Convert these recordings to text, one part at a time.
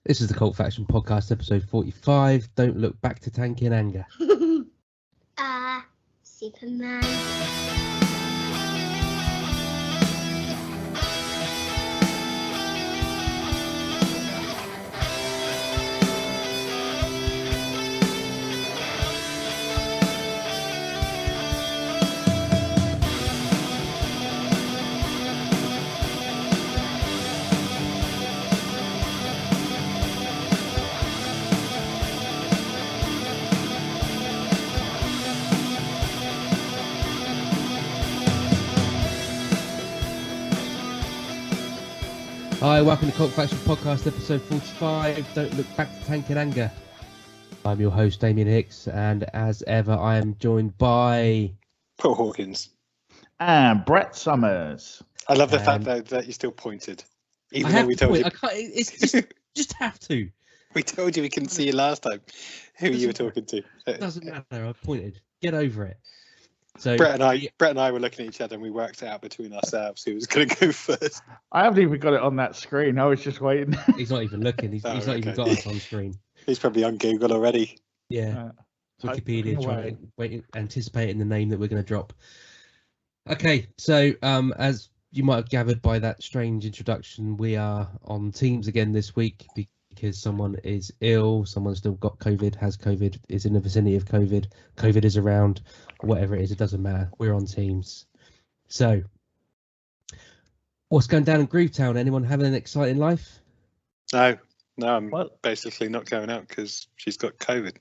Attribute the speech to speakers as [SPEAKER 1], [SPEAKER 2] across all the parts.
[SPEAKER 1] This is the Cult Faction Podcast, episode 45. Don't look back to tank in anger.
[SPEAKER 2] Superman.
[SPEAKER 1] Hi, welcome to Cult Faction Podcast, episode 45. Don't look back to tank in anger. I'm your host, Damien Hicks, and as ever, I am joined by
[SPEAKER 3] Paul Hawkins.
[SPEAKER 4] And Brett Summers.
[SPEAKER 3] I love the fact that you still pointed. Even though we told you.
[SPEAKER 1] I can't, it's just have to.
[SPEAKER 3] We told you we couldn't see you last time. Who you were talking to.
[SPEAKER 1] It doesn't matter, I pointed. Get over it. So
[SPEAKER 3] Brett and I were looking at each other and we worked out between ourselves who was going to go first.
[SPEAKER 4] I haven't even got it on that screen. I was just waiting.
[SPEAKER 1] He's not even looking. He's not even got us on screen.
[SPEAKER 3] He's probably on Google already.
[SPEAKER 1] Yeah. Wikipedia, anticipating the name that we're going to drop. Okay, so as you might have gathered by that strange introduction, we are on Teams again this week because someone is ill, someone's still got COVID, has COVID, is in the vicinity of COVID, COVID is around, whatever it is, it doesn't matter. We're on Teams. So, what's going down in Groovetown? Anyone having an exciting life?
[SPEAKER 3] No, I'm basically not going out because she's got COVID.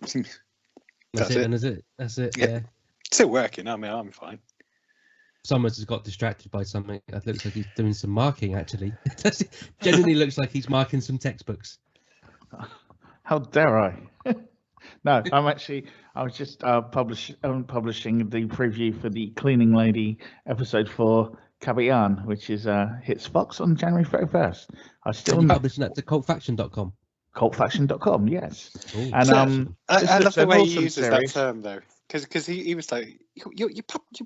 [SPEAKER 1] That's it. That's it. Yeah.
[SPEAKER 3] Still working. I mean, I'm fine.
[SPEAKER 1] Someone's just got distracted by something. It looks like he's doing some marking, actually. It genuinely looks like he's marking some textbooks.
[SPEAKER 4] How dare I? No, I was just publishing the preview for the Cleaning Lady episode 4, Cabian, which is hits Fox on January 31st. I still
[SPEAKER 1] publishing that to cultfaction.com.
[SPEAKER 4] Cultfaction.com, yes.
[SPEAKER 1] Ooh.
[SPEAKER 4] And
[SPEAKER 3] I love the way he uses that term though, because he was like, "You're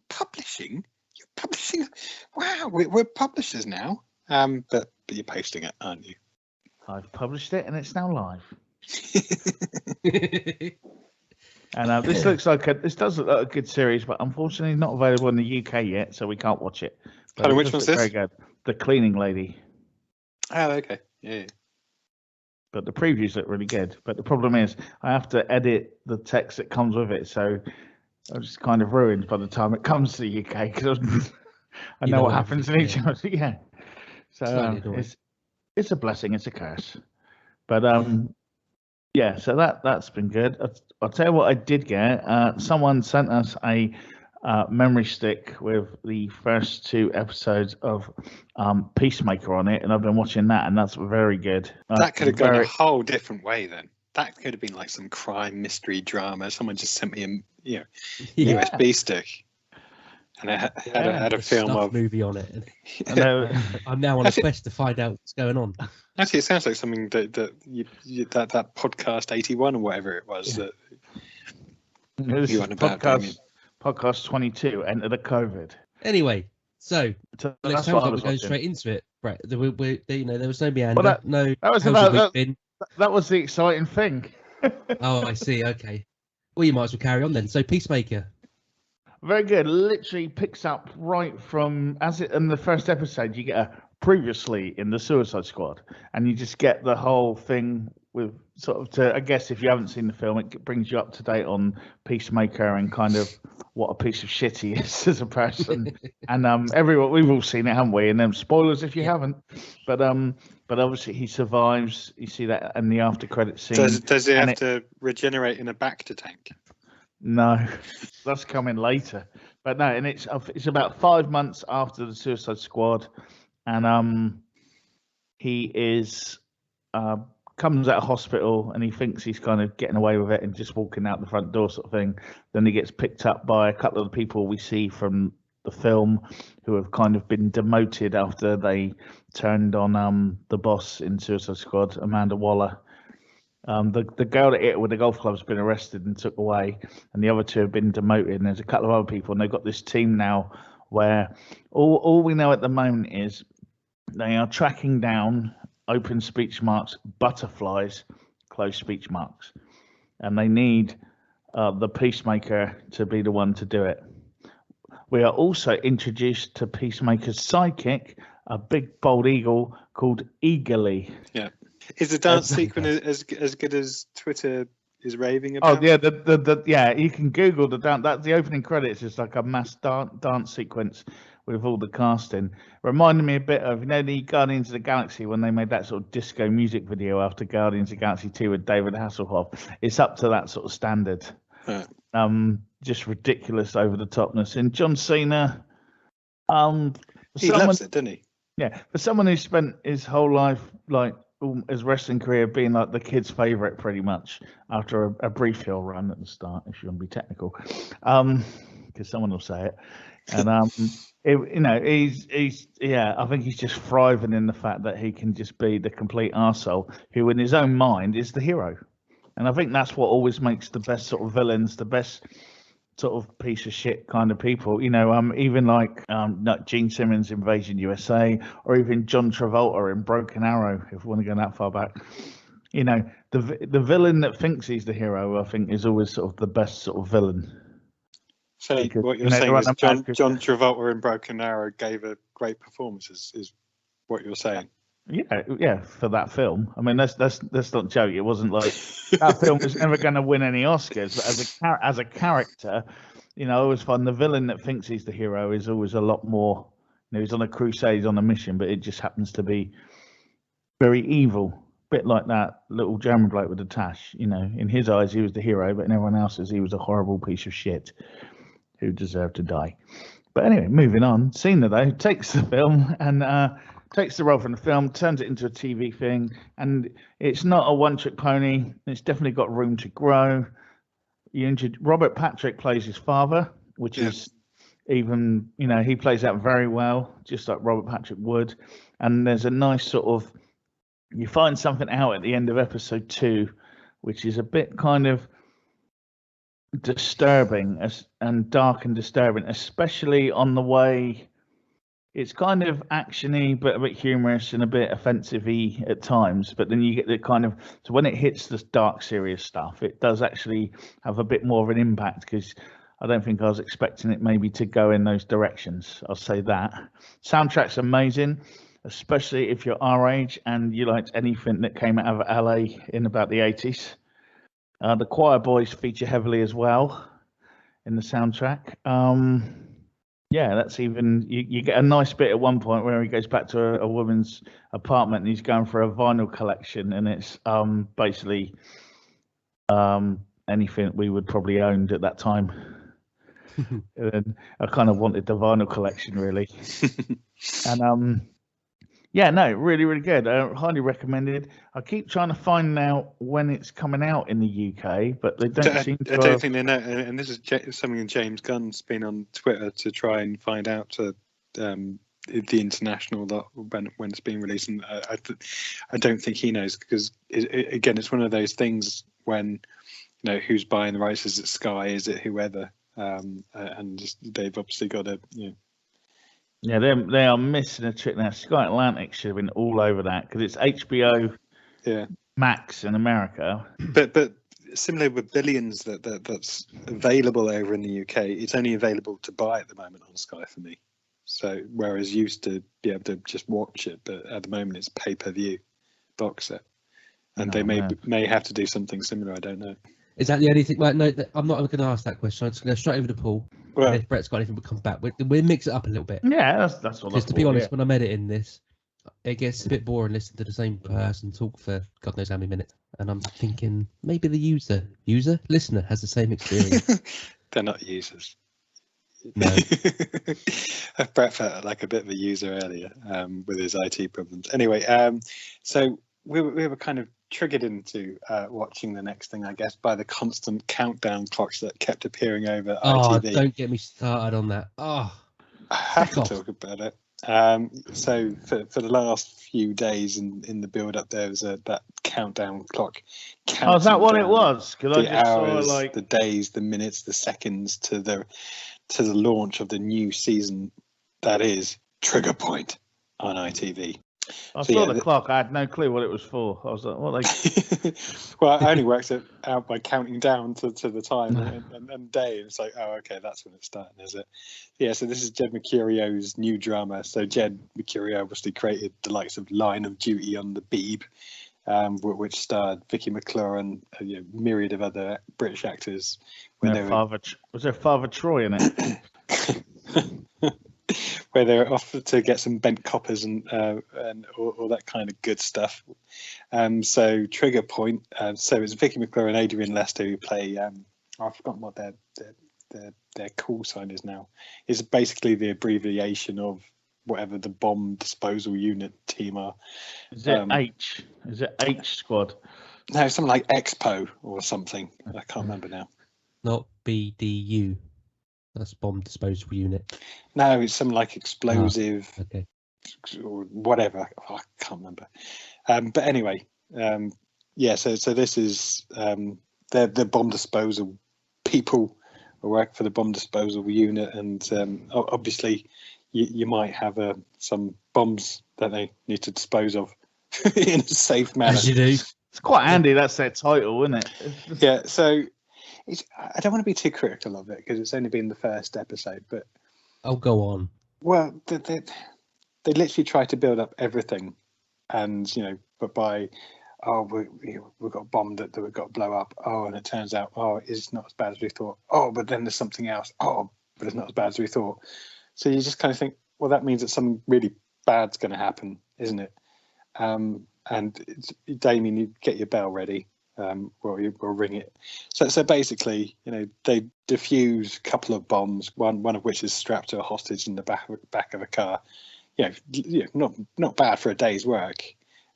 [SPEAKER 3] publishing." You're publishing. Wow, we're publishers now. But you're posting it, aren't you?
[SPEAKER 4] I've published it and it's now live. And this does look like a good series, but unfortunately not available in the UK yet, so we can't watch it. But
[SPEAKER 3] which one's this?
[SPEAKER 4] Very good. The Cleaning Lady.
[SPEAKER 3] Oh, okay. Yeah.
[SPEAKER 4] But the previews look really good. But the problem is I have to edit the text that comes with it, so I'm just kind of ruined by the time it comes to the UK because I know what happens in each other. Yeah. So it's a blessing, it's a curse. But yeah, so that's been good. I'll tell you what I did get. Someone sent us a memory stick with the first 2 episodes of Peacemaker on it, and I've been watching that, and that's very good.
[SPEAKER 3] That could have gone a whole different way then. That could have been like some crime mystery drama. Someone just sent me a USB stick, and I had a film of
[SPEAKER 1] movie on it. I'm now on a quest to find out what's going on.
[SPEAKER 3] Actually, it sounds like something that podcast 81 or whatever it was that you went about.
[SPEAKER 4] Podcast 22. Enter the COVID.
[SPEAKER 1] Anyway, so next time we're going straight into it, Brett. There was no meander.
[SPEAKER 4] That was the exciting thing.
[SPEAKER 1] Oh, I see. Okay. Well, you might as well carry on then. So, Peacemaker.
[SPEAKER 4] Very good. Literally picks up right from in the first episode. You get a previously in the Suicide Squad, and you just get the whole thing with I guess if you haven't seen the film, it brings you up to date on Peacemaker and kind of what a piece of shit he is as a person. And we've all seen it, haven't we? And then spoilers if you haven't. But obviously he survives. You see that in the after credit scene.
[SPEAKER 3] Does he have to regenerate in a Bacta tank?
[SPEAKER 4] No, that's coming later. But no, and it's about 5 months after the Suicide Squad, and he is comes out of hospital and he thinks he's kind of getting away with it and just walking out the front door sort of thing. Then he gets picked up by a couple of the people we see from the film who have kind of been demoted after they turned on the boss in Suicide Squad, Amanda Waller. The girl that hit her with the golf club has been arrested and took away, and the other 2 have been demoted. And there's a couple of other people, and they've got this team now where all we know at the moment is they are tracking down open speech marks, butterflies, close speech marks. And they need the Peacemaker to be the one to do it. We are also introduced to Peacemaker's sidekick, a big bald eagle called Eagerly.
[SPEAKER 3] Yeah. Is the dance sequence as good as Twitter is raving about?
[SPEAKER 4] Oh yeah, yeah. You can Google the dance. That's the opening credits. Is like a mass dance sequence with all the casting. Reminded me a bit of the Guardians of the Galaxy when they made that sort of disco music video after Guardians of the Galaxy 2 with David Hasselhoff. It's up to that sort of standard.
[SPEAKER 3] Right.
[SPEAKER 4] Just ridiculous over the topness. And John Cena,
[SPEAKER 3] he loves it, didn't he?
[SPEAKER 4] Yeah, for someone who spent his whole life his wrestling career being like the kid's favorite pretty much after a brief heel run at the start, if you want to be technical, because someone will say it. And he's I think he's just thriving in the fact that he can just be the complete arsehole who in his own mind is the hero. And I think that's what always makes the best sort of villains, the best sort of piece of shit kind of people, even like Gene Simmons Invasion USA, or even John Travolta in Broken Arrow, if we want to go that far back. The villain that thinks he's the hero, I think, is always sort of the best sort of villain.
[SPEAKER 3] So what you're saying is John Travolta in Broken Arrow gave a great performance, is what you're saying?
[SPEAKER 4] Yeah, for that film. I mean, let's not joke. It wasn't like that film was never going to win any Oscars. But as a character, I always find the villain that thinks he's the hero is always a lot more. He's on a crusade, he's on a mission, but it just happens to be very evil. Bit like that little German bloke with the tash. In his eyes, he was the hero, but in everyone else's, he was a horrible piece of shit who deserved to die. But anyway, moving on. Cena though takes the film and takes the role from the film, turns it into a TV thing, and it's not a one-trick pony. It's definitely got room to grow. Robert Patrick plays his father, which is even, he plays that very well, just like Robert Patrick would. And there's a nice sort of, you find something out at the end of episode 2, which is a bit kind of disturbing and dark and disturbing, especially on the way. It's kind of actiony, but a bit humorous and a bit offensive-y at times. But then you get the kind of, so when it hits this dark, serious stuff, it does actually have a bit more of an impact, because I don't think I was expecting it maybe to go in those directions. I'll say that. Soundtrack's amazing, especially if you're our age and you liked anything that came out of LA in about the 80s. The Choir Boys feature heavily as well in the soundtrack. Yeah, that's even, you get a nice bit at one point where he goes back to a woman's apartment and he's going for a vinyl collection, and it's basically anything we would probably owned at that time. And I kind of wanted the vinyl collection, really. And yeah, no, really, really good. Highly recommended. I keep trying to find out when it's coming out in the UK, but they don't seem to.
[SPEAKER 3] I don't think they know. And this is something James Gunn's been on Twitter to try and find out the international when it's being released. And I don't think he knows, because again, it's one of those things when who's buying the rights. Is it Sky? Is it whoever? And they've obviously got a
[SPEAKER 4] Yeah, they are missing a trick now. Sky Atlantic should have been all over that, because it's HBO Max in America.
[SPEAKER 3] But similar with Billions, that's available over in the UK, it's only available to buy at the moment on Sky for me. So whereas used to be able to just watch it, but at the moment it's pay-per-view box set, and they may have to do something similar. I don't know.
[SPEAKER 1] Is that the only thing? Well, no, I'm not going to ask that question. I'm just going to go straight over to Paul.
[SPEAKER 3] Well,
[SPEAKER 1] if Brett's got anything, we'll come back. We'll mix it up a little bit.
[SPEAKER 4] Yeah, that's what.
[SPEAKER 1] Because to be honest, when I'm editing this, it gets a bit boring listening to the same person talk for God knows how many minutes. And I'm thinking maybe the listener has the same experience.
[SPEAKER 3] They're not users.
[SPEAKER 1] No.
[SPEAKER 3] Brett felt like a bit of a user earlier with his IT problems. Anyway, so we were kind of triggered into watching the next thing, I guess, by the constant countdown clocks that kept appearing over ITV.
[SPEAKER 1] Don't get me started on that. I
[SPEAKER 3] have to talk about it. So for the last few days in the build up, there was that countdown clock.
[SPEAKER 4] Oh, is that what it was?
[SPEAKER 3] Because I just hours, saw the days, the minutes, the seconds to the launch of the new season. That is Trigger Point on ITV.
[SPEAKER 4] I saw the clock. I had no clue what it was for. I was like, "What?"
[SPEAKER 3] Well, I only worked it out by counting down to the time and day. It's like, oh, okay, that's when it's starting, is it? Yeah. So this is Jed Mercurio's new drama. So Jed Mercurio obviously created the likes of Line of Duty on the Beeb, which starred Vicky McClure, myriad of other British actors.
[SPEAKER 4] Was there Father Troy in it?
[SPEAKER 3] Where they're off to get some bent coppers and all that kind of good stuff. So Trigger Point. So it's Vicky McClure and Adrian Lester who play. I've forgotten what their call sign is now. It's basically the abbreviation of whatever the bomb disposal unit team are.
[SPEAKER 4] Is it H? Is it H Squad?
[SPEAKER 3] No, something like Expo or something. I can't remember now.
[SPEAKER 1] Not BDU. That's bomb disposal unit.
[SPEAKER 3] No, it's something like explosive
[SPEAKER 1] okay.
[SPEAKER 3] or whatever. I can't remember. But anyway, so this is the bomb disposal people who work for the bomb disposal unit, and obviously you might have some bombs that they need to dispose of in a safe manner.
[SPEAKER 1] As you do.
[SPEAKER 4] It's quite handy. That's their title, isn't it?
[SPEAKER 3] Yeah. So. I don't want to be too critical of it because it's only been the first episode, but
[SPEAKER 1] I'll go on.
[SPEAKER 3] Well, they literally try to build up everything, and but by we've got a bomb that we've got to blow up. Oh, and it turns out it's not as bad as we thought. Oh, but then there's something else. Oh, but it's not as bad as we thought. So you just kind of think, well, that means that something really bad's going to happen, isn't it? And Damien, you get your bell ready. We'll ring it. So basically, they defuse a couple of bombs, one of which is strapped to a hostage in the back of a car. Not bad for a day's work.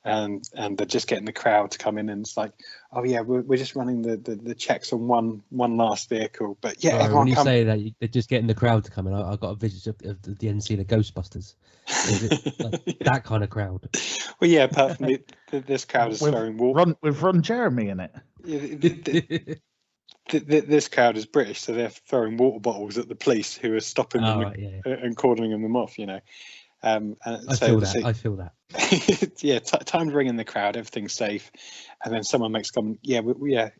[SPEAKER 3] And they're just getting the crowd to come in, and it's like, oh yeah, we're just running the checks on one last vehicle. But yeah,
[SPEAKER 1] everyone when you say that, they're just getting the crowd to come in. I got a vision of the end scene of Ghostbusters. Like that kind of crowd.
[SPEAKER 3] Well, yeah, apart from this crowd is throwing water.
[SPEAKER 4] We've run Jeremy in
[SPEAKER 3] it. This crowd is British, so they're throwing water bottles at the police who are stopping them and cordoning them off.
[SPEAKER 1] I feel that.
[SPEAKER 3] Yeah, time to ring in the crowd. Everything's safe, and then someone makes a comment. Yeah,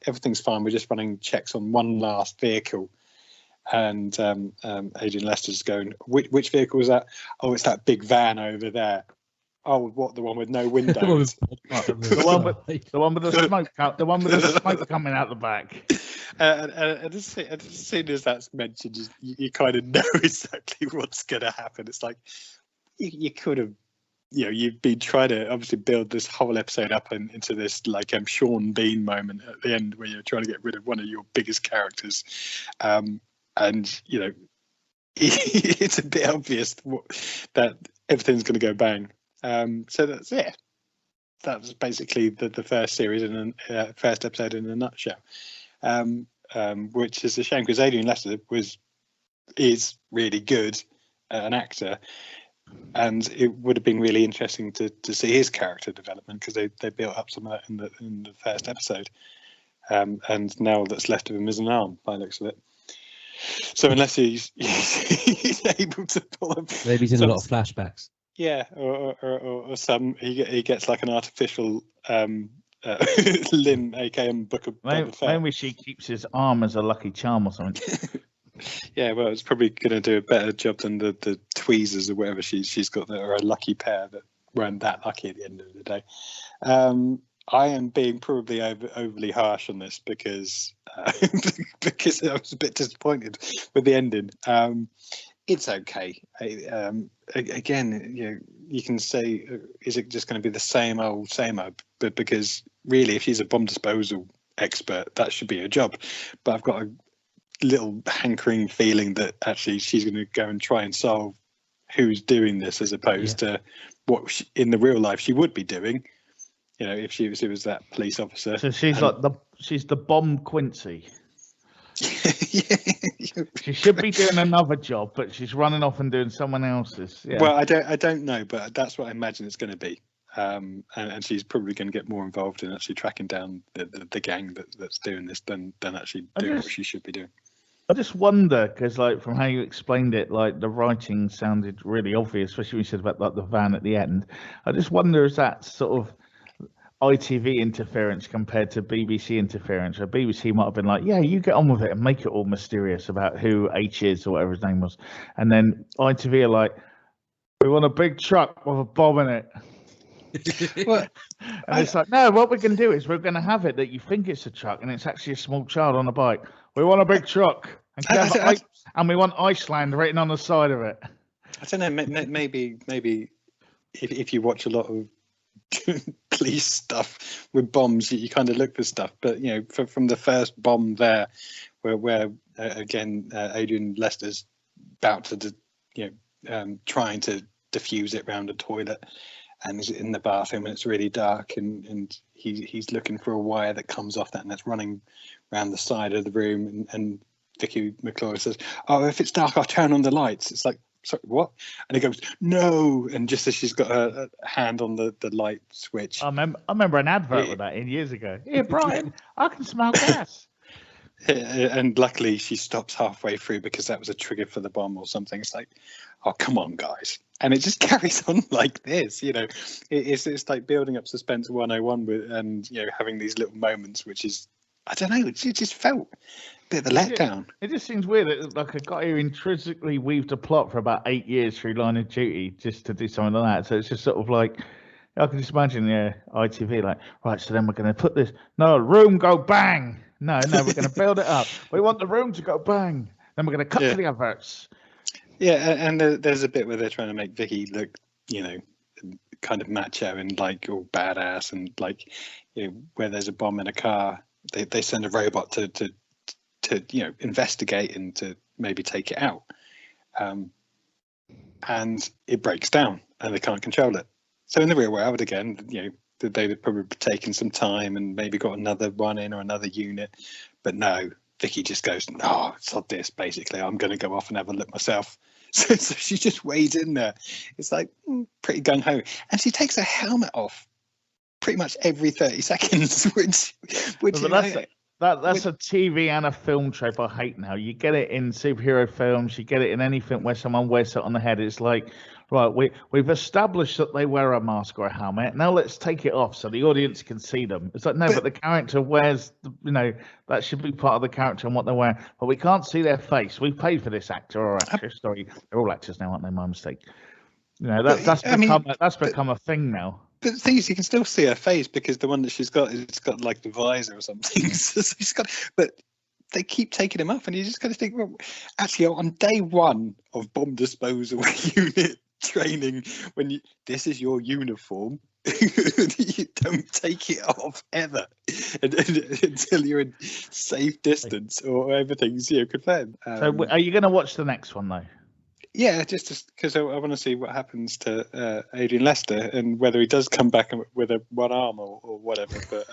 [SPEAKER 3] everything's fine. We're just running checks on one last vehicle. And Adrian Lester's going, which vehicle is that? Oh, it's that big van over there. Oh, what, the one with no windows?
[SPEAKER 4] the one with the smoke. The one with the smoke coming out the back.
[SPEAKER 3] And as soon as that's mentioned, you kind of know exactly what's going to happen. It's like you could have, you've been trying to obviously build this whole episode up into this like Sean Bean moment at the end where you're trying to get rid of one of your biggest characters. And it's a bit obvious that everything's going to go bang. So that's it. That was basically the first series and first episode in a nutshell. Which is a shame because Adrian Lester is really good an actor, and it would have been really interesting to see his character development because they built up some of that in the first episode. And now all that's left of him is an arm by the looks of it. So unless he's able to pull him,
[SPEAKER 1] maybe he's in a lot of flashbacks.
[SPEAKER 3] Yeah, or some he gets like an artificial limb, aka Book of Boba Fett.
[SPEAKER 4] Maybe she keeps his arm as a lucky charm or something.
[SPEAKER 3] Yeah, well, it's probably going to do a better job than the tweezers or whatever she's got that are a lucky pair that weren't that lucky at the end of the day. I am being probably overly harsh on this because I was a bit disappointed with the ending. It's okay. Again, you can say, is it just going to be the same old? But because really, if she's a bomb disposal expert, that should be her job. But I've got a little hankering feeling that actually she's going to go and try and solve who's doing this as opposed to what in the real life she would be doing. If she was that police officer.
[SPEAKER 4] So she's the bomb Quincy. She should be doing another job, but she's running off and doing someone else's. Yeah.
[SPEAKER 3] Well, I don't know, but that's what I imagine it's going to be. And she's probably going to get more involved in actually tracking down the gang that's doing this than actually doing what she should be doing.
[SPEAKER 4] I just wonder, because like from how you explained it, like the writing sounded really obvious, especially when you said about like the van at the end. I just wonder, is that sort of ITV interference compared to BBC interference? Or BBC might have been like, yeah, you get on with it and make it all mysterious about who H is or whatever his name was. And then ITV are like, we want a big truck with a bomb in it.
[SPEAKER 3] Well,
[SPEAKER 4] And it's like, no, what we're going to do is we're going to have it that you think it's a truck and it's actually a small child on a bike. We want a big truck. And we want Iceland written on the side of it.
[SPEAKER 3] I don't know. Maybe if you watch a lot of police stuff with bombs, you kind of look for stuff. But you know, from the first bomb there, where again Adrian Lester's about to, trying to defuse it round a toilet, and is in the bathroom and it's really dark, and he's looking for a wire that comes off that and that's running around the side of the room, and Vicky McClure says, "Oh, if it's dark, I'll turn on the lights." It's like, sorry, what? And he goes, "No!" And just as she's got her hand on the light switch,
[SPEAKER 4] I remember an advert with that in years ago. Here, Brian, I can smell gas.
[SPEAKER 3] And luckily she stops halfway through because that was a trigger for the bomb or something. It's like, oh, come on, guys. And it just carries on like this, it's like building up suspense 101 with, and having these little moments, which is, I don't know, it just felt a bit of a letdown.
[SPEAKER 4] It just seems weird that like a guy who intrinsically weaved a plot for about 8 years through Line of Duty just to do something like that. So it's just sort of like, I can just imagine ITV like, right, so then we're going to put this, no, room go bang. No, we're going to build it up. We want the room to go bang. Then we're going to cut to the adverts.
[SPEAKER 3] Yeah, and there's a bit where they're trying to make Vicky look, kind of macho and like all badass, and like, where there's a bomb in a car, they send a robot to investigate and to maybe take it out, and it breaks down and they can't control it. So in the real world, again, they'd have probably taken some time and maybe got another one in or another unit, but no, Vicky just goes, "No, it's not this. Basically, I'm going to go off and have a look myself." So she just wades in there. It's like pretty gung ho, and she takes her helmet off pretty much every 30 seconds, which
[SPEAKER 4] that's a TV and a film trope I hate now. You get it in superhero films, you get it in anything where someone wears it on the head. It's like, right, we've established that they wear a mask or a helmet. Now let's take it off so the audience can see them. It's like, no, but the character wears, that should be part of the character and what they're wearing. But we can't see their face. We've paid for this actor or actress. Sorry, they're all actors now, aren't they? My mistake. That's become a thing now.
[SPEAKER 3] But the thing is, you can still see her face because the one that she's got, it's got like the visor or something. So she's got, but they keep taking him off, and you just kind of think, well, actually, on day one of bomb disposal unit training, this is your uniform, you don't take it off ever until you're in safe distance or everything's confirmed.
[SPEAKER 4] So, are you going to watch the next one though?
[SPEAKER 3] Yeah, just because I want to see what happens to Adrian Lester and whether he does come back with one arm or whatever, but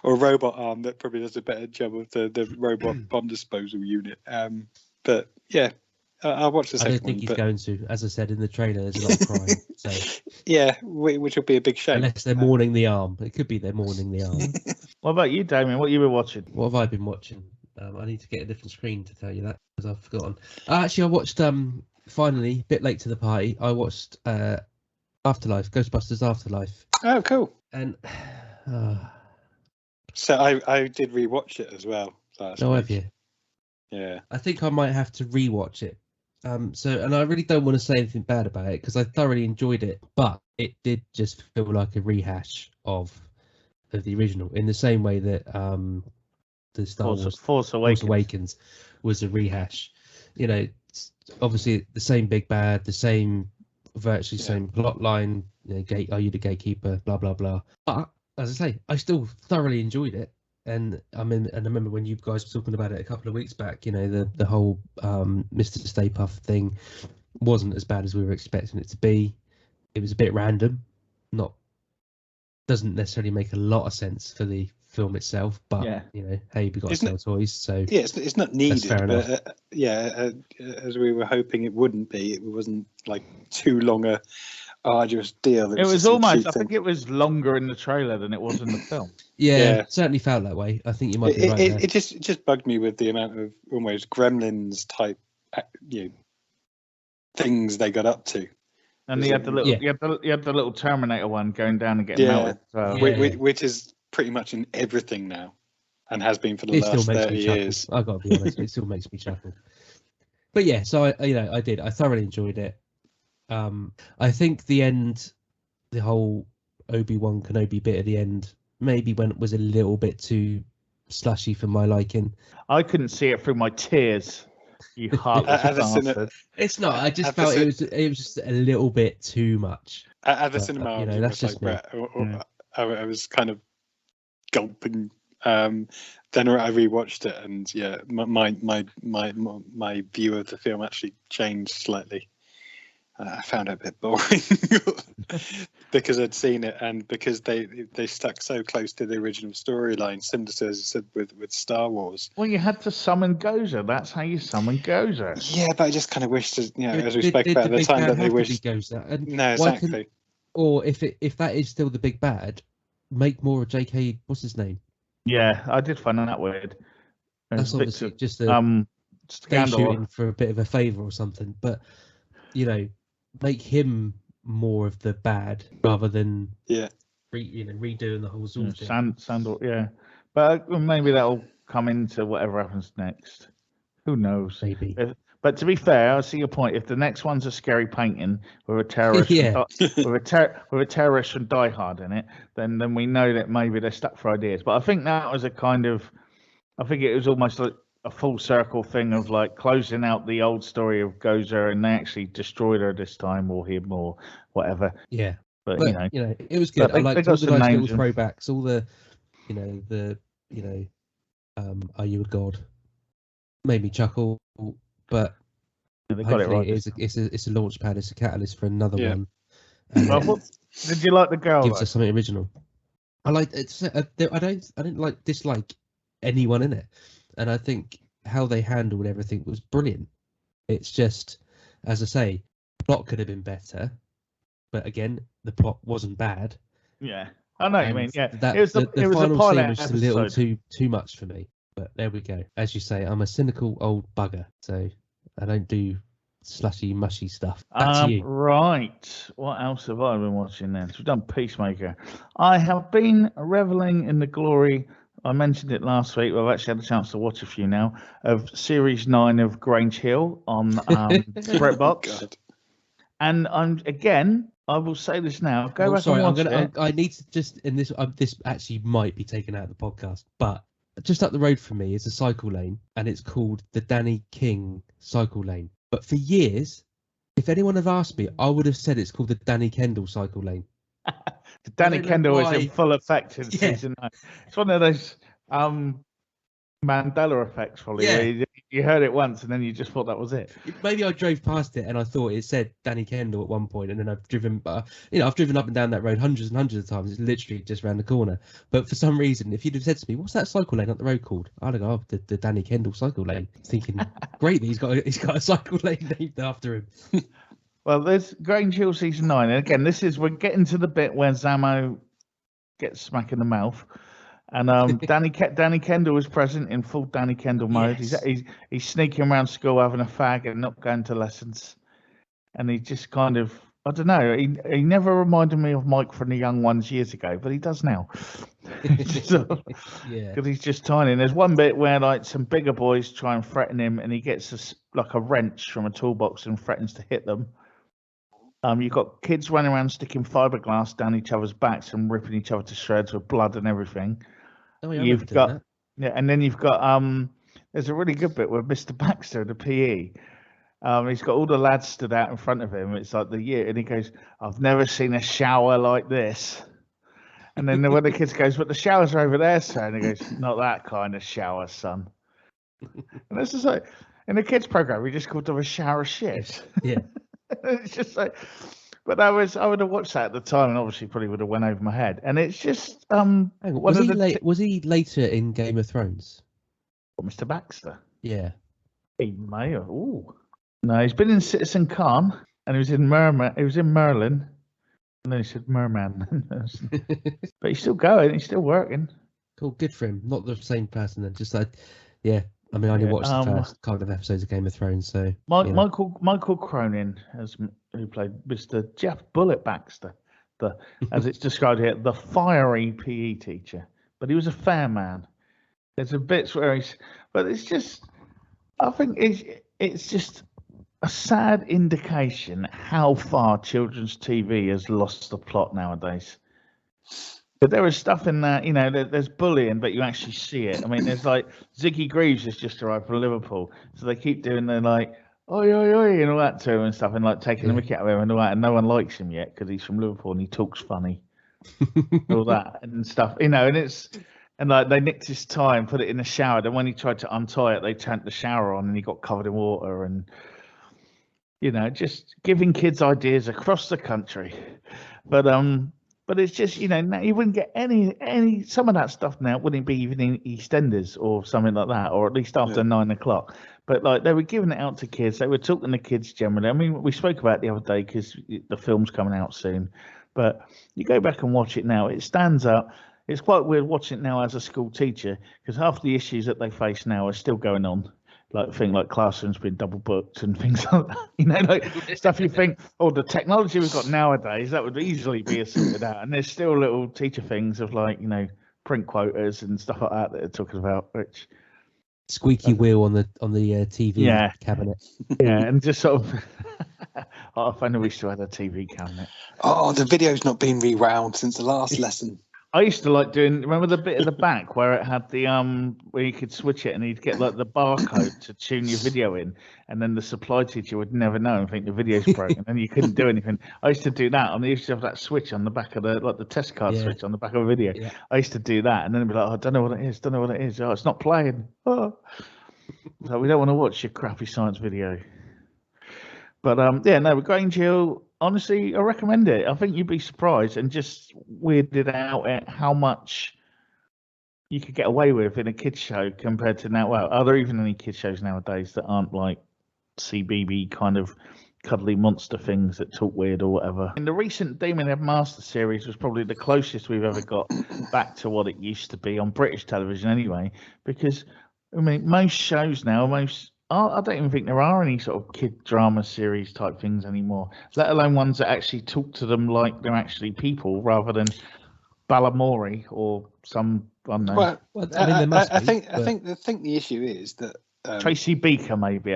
[SPEAKER 3] or a robot arm that probably does a better job of the robot bomb disposal unit. But yeah, I'll watch the second one.
[SPEAKER 1] I don't think he's going to. As I said in the trailer, there's a lot of crying. So
[SPEAKER 3] yeah, which will be a big shame.
[SPEAKER 1] Unless they're mourning the arm. It could be they're mourning the arm.
[SPEAKER 4] What about you, Damien? What you been watching?
[SPEAKER 1] What have I been watching? I need to get a different screen to tell you that because I've forgotten. Actually, I watched finally, a bit late to the party. I watched Afterlife, Ghostbusters Afterlife.
[SPEAKER 3] Oh, cool!
[SPEAKER 1] And
[SPEAKER 3] so I did rewatch it as well last week.
[SPEAKER 1] Have you?
[SPEAKER 3] Yeah.
[SPEAKER 1] I think I might have to rewatch it. And I really don't want to say anything bad about it because I thoroughly enjoyed it, but it did just feel like a rehash of the original in the same way that the Star Wars
[SPEAKER 4] Force Awakens
[SPEAKER 1] was a rehash. Obviously the same big bad, the same virtually same plot line. Are you the gatekeeper? Blah blah blah. But as I say, I still thoroughly enjoyed it. And I remember when you guys were talking about it a couple of weeks back. The whole Mr. Stay Puft thing wasn't as bad as we were expecting it to be. It was a bit random. Doesn't necessarily make a lot of sense for the film itself, but hey, we got to sell toys, so
[SPEAKER 3] yeah, it's not needed. But as we were hoping it wouldn't be, it wasn't like too long arduous deal.
[SPEAKER 4] It was almost. I think it was longer in the trailer than it was in the film.
[SPEAKER 1] Yeah, certainly felt that way. I think you might be right there.
[SPEAKER 3] It just bugged me with the amount of almost Gremlins type, things they got up to.
[SPEAKER 4] And you had the little Terminator one going down and getting melted.
[SPEAKER 3] Which is pretty much in everything now, and has been for the last 30 years.
[SPEAKER 1] I've got to be honest, it still makes me chuckle. But yeah, so I did. I thoroughly enjoyed it. I think the end, the whole Obi-Wan Kenobi bit at the end, maybe was a little bit too slushy for my liking.
[SPEAKER 4] I couldn't see it through my tears. You heartless bastard.
[SPEAKER 1] It's not. I just felt it was just a little bit too much.
[SPEAKER 3] At the cinema, that's just Brett. I was kind of gulping. Then I rewatched it, and my view of the film actually changed slightly. I found it a bit boring because I'd seen it, and because they stuck so close to the original storyline, similar to, as I said, with Star Wars.
[SPEAKER 4] Well, you had to summon Gozer. That's how you summon Gozer.
[SPEAKER 3] Yeah, but I just kind of wished, as we spoke about at the time, that they wished. No, exactly.
[SPEAKER 1] Or if that is still the big bad, make more of J.K. What's his name?
[SPEAKER 4] Yeah, I did find that weird.
[SPEAKER 1] That's obviously just a shooting for a bit of a favour or something, but make him more of the bad rather than redoing the whole Zul thing.
[SPEAKER 4] Sandor, yeah, but maybe that'll come into whatever happens next. Who knows?
[SPEAKER 1] Maybe.
[SPEAKER 4] But to be fair, I see your point. If the next one's a scary painting with a terrorist, with a terrorist from Die Hard in it, then we know that maybe they're stuck for ideas. But I think that was I think it was almost like a full circle thing of like closing out the old story of Gozer, and they actually destroyed her this time, or him, or whatever.
[SPEAKER 1] Yeah,
[SPEAKER 4] but
[SPEAKER 1] it was good. I liked all the nice little throwbacks, all the, are you a god? Made me chuckle, but
[SPEAKER 4] they got it right.
[SPEAKER 1] It's a launch pad. It's a catalyst for another one.
[SPEAKER 4] Did you like the girl?
[SPEAKER 1] Gives us something original. I liked it. I didn't dislike anyone in it. And I think how they handled everything was brilliant. It's just, as I say, the plot could have been better, but again, the plot wasn't bad.
[SPEAKER 4] Yeah, I know what you mean. Yeah,
[SPEAKER 1] it was the final scene was just a little too much for me. But there we go. As you say, I'm a cynical old bugger, so I don't do slushy, mushy stuff. Back to you.
[SPEAKER 4] Right. What else have I been watching then? So we've done Peacemaker. I have been reveling in the glory. I mentioned it last week, but I've actually had a chance to watch a few now, of Series 9 of Grange Hill on BritBox. And I will say this now. Go back and watch it.
[SPEAKER 1] I need to just, this actually might be taken out of the podcast, but just up the road from me is a cycle lane, and it's called the Danny King Cycle Lane. But for years, if anyone had asked me, I would have said it's called the Danny Kendall Cycle Lane.
[SPEAKER 4] Danny Kendall is in full effect in season 9. It's one of those Mandela effects, probably. Yeah. You heard it once and then you just thought that was it.
[SPEAKER 1] Maybe I drove past it and I thought it said Danny Kendall at one point, and then I've driven up and down that road hundreds and hundreds of times. It's literally just around the corner. But for some reason, if you'd have said to me, "What's that cycle lane up the road called?" I'd have gone, the Danny Kendall Cycle Lane. Thinking, great, he's got a cycle lane named after him.
[SPEAKER 4] Well, there's Grange Hill season 9, and again, we're getting to the bit where Zamo gets smack in the mouth, and Danny Kendall is present in full Danny Kendall mode. Yes. He's sneaking around school having a fag and not going to lessons, and he just kind of, I don't know. He never reminded me of Mike from the Young Ones years ago, but he does now. Because he's just tiny. And there's one bit where like some bigger boys try and threaten him, and he gets a wrench from a toolbox and threatens to hit them. You've got kids running around sticking fiberglass down each other's backs and ripping each other to shreds with blood and everything.
[SPEAKER 1] Oh, yeah, you've got
[SPEAKER 4] that. And then you've got there's a really good bit with Mr. Baxter, the PE. He's got all the lads stood out in front of him. It's like the year, and he goes, "I've never seen a shower like this." And then one of the kids goes, "But the showers are over there, sir." And he goes, "Not that kind of shower, son." And this is like in the kids program, we just called them a shower of shit.
[SPEAKER 1] Yeah.
[SPEAKER 4] It's just like, but I would have watched that at the time, and obviously probably would have went over my head. And it's just
[SPEAKER 1] was he later in Game of Thrones?
[SPEAKER 4] What, Mr. Baxter?
[SPEAKER 1] Yeah,
[SPEAKER 4] he may have. Ooh, no, he's been in Citizen Khan, and he was in Merlin, and then he said Merman. But he's still going. He's still working.
[SPEAKER 1] Cool, good for him. Not the same person then. Just like, yeah. I mean, I only watched the first couple of episodes of Game of Thrones, so
[SPEAKER 4] Michael Cronin, who played Mr. Jeff Bullet Baxter, as it's described here, the fiery PE teacher. But he was a fair man. There's a bits where but it's just, I think it's just a sad indication how far children's TV has lost the plot nowadays. But there is stuff in that, there's bullying, but you actually see it. I mean, there's like Ziggy Greaves has just arrived from Liverpool, so they keep doing the like, oi, oi, oi, and all that to him and stuff, and like taking the mickey out of him and all that, and no one likes him yet because he's from Liverpool and he talks funny, all that and stuff, and like they nicked his tie and put it in the shower. Then when he tried to untie it, they turned the shower on and he got covered in water, and just giving kids ideas across the country, But it's just, now you wouldn't get any some of that stuff now wouldn't be even in EastEnders or something like that, or at least after 9 o'clock. But like they were giving it out to kids, they were talking to kids generally. I mean, we spoke about it the other day because the film's coming out soon. But you go back and watch it now, it stands up. It's quite weird watching it now as a school teacher because half the issues that they face now are still going on. Like thing like classrooms being double booked and things like that, like stuff you think, the technology we've got nowadays that would easily be sorted out, and there's still little teacher things of like print quotas and stuff like that they're talking about, which
[SPEAKER 1] squeaky wheel on the TV cabinet.
[SPEAKER 4] Yeah, and just sort of if only we still had a TV cabinet.
[SPEAKER 3] Oh, the video's not been rewound since the last lesson.
[SPEAKER 4] I used to like remember the bit at the back where it had the where you could switch it and you'd get like the barcode to tune your video in, and then the supply teacher would never know and think the video's broken and you couldn't do anything. I used to do that, and they used to have that switch on the back of the test card switch on the back of a video. Yeah. I used to do that, and then it'd be like, I don't know what it is. Oh, it's not playing. Oh. So we don't want to watch your crappy science video. But with Grange Hill, honestly, I recommend it. I think you'd be surprised and just weirded out at how much you could get away with in a kids show compared to now. Well, are there even any kids shows nowadays that aren't like CBB kind of cuddly monster things that talk weird or whatever? In the recent Demon Headmaster series was probably the closest we've ever got back to what it used to be on British television anyway, because I mean, most shows now, I don't even think there are any sort of kid drama series type things anymore, let alone ones that actually talk to them like they're actually people rather than Balamori or some, I don't know.
[SPEAKER 3] Well, I think the issue is that
[SPEAKER 4] Tracy Beaker maybe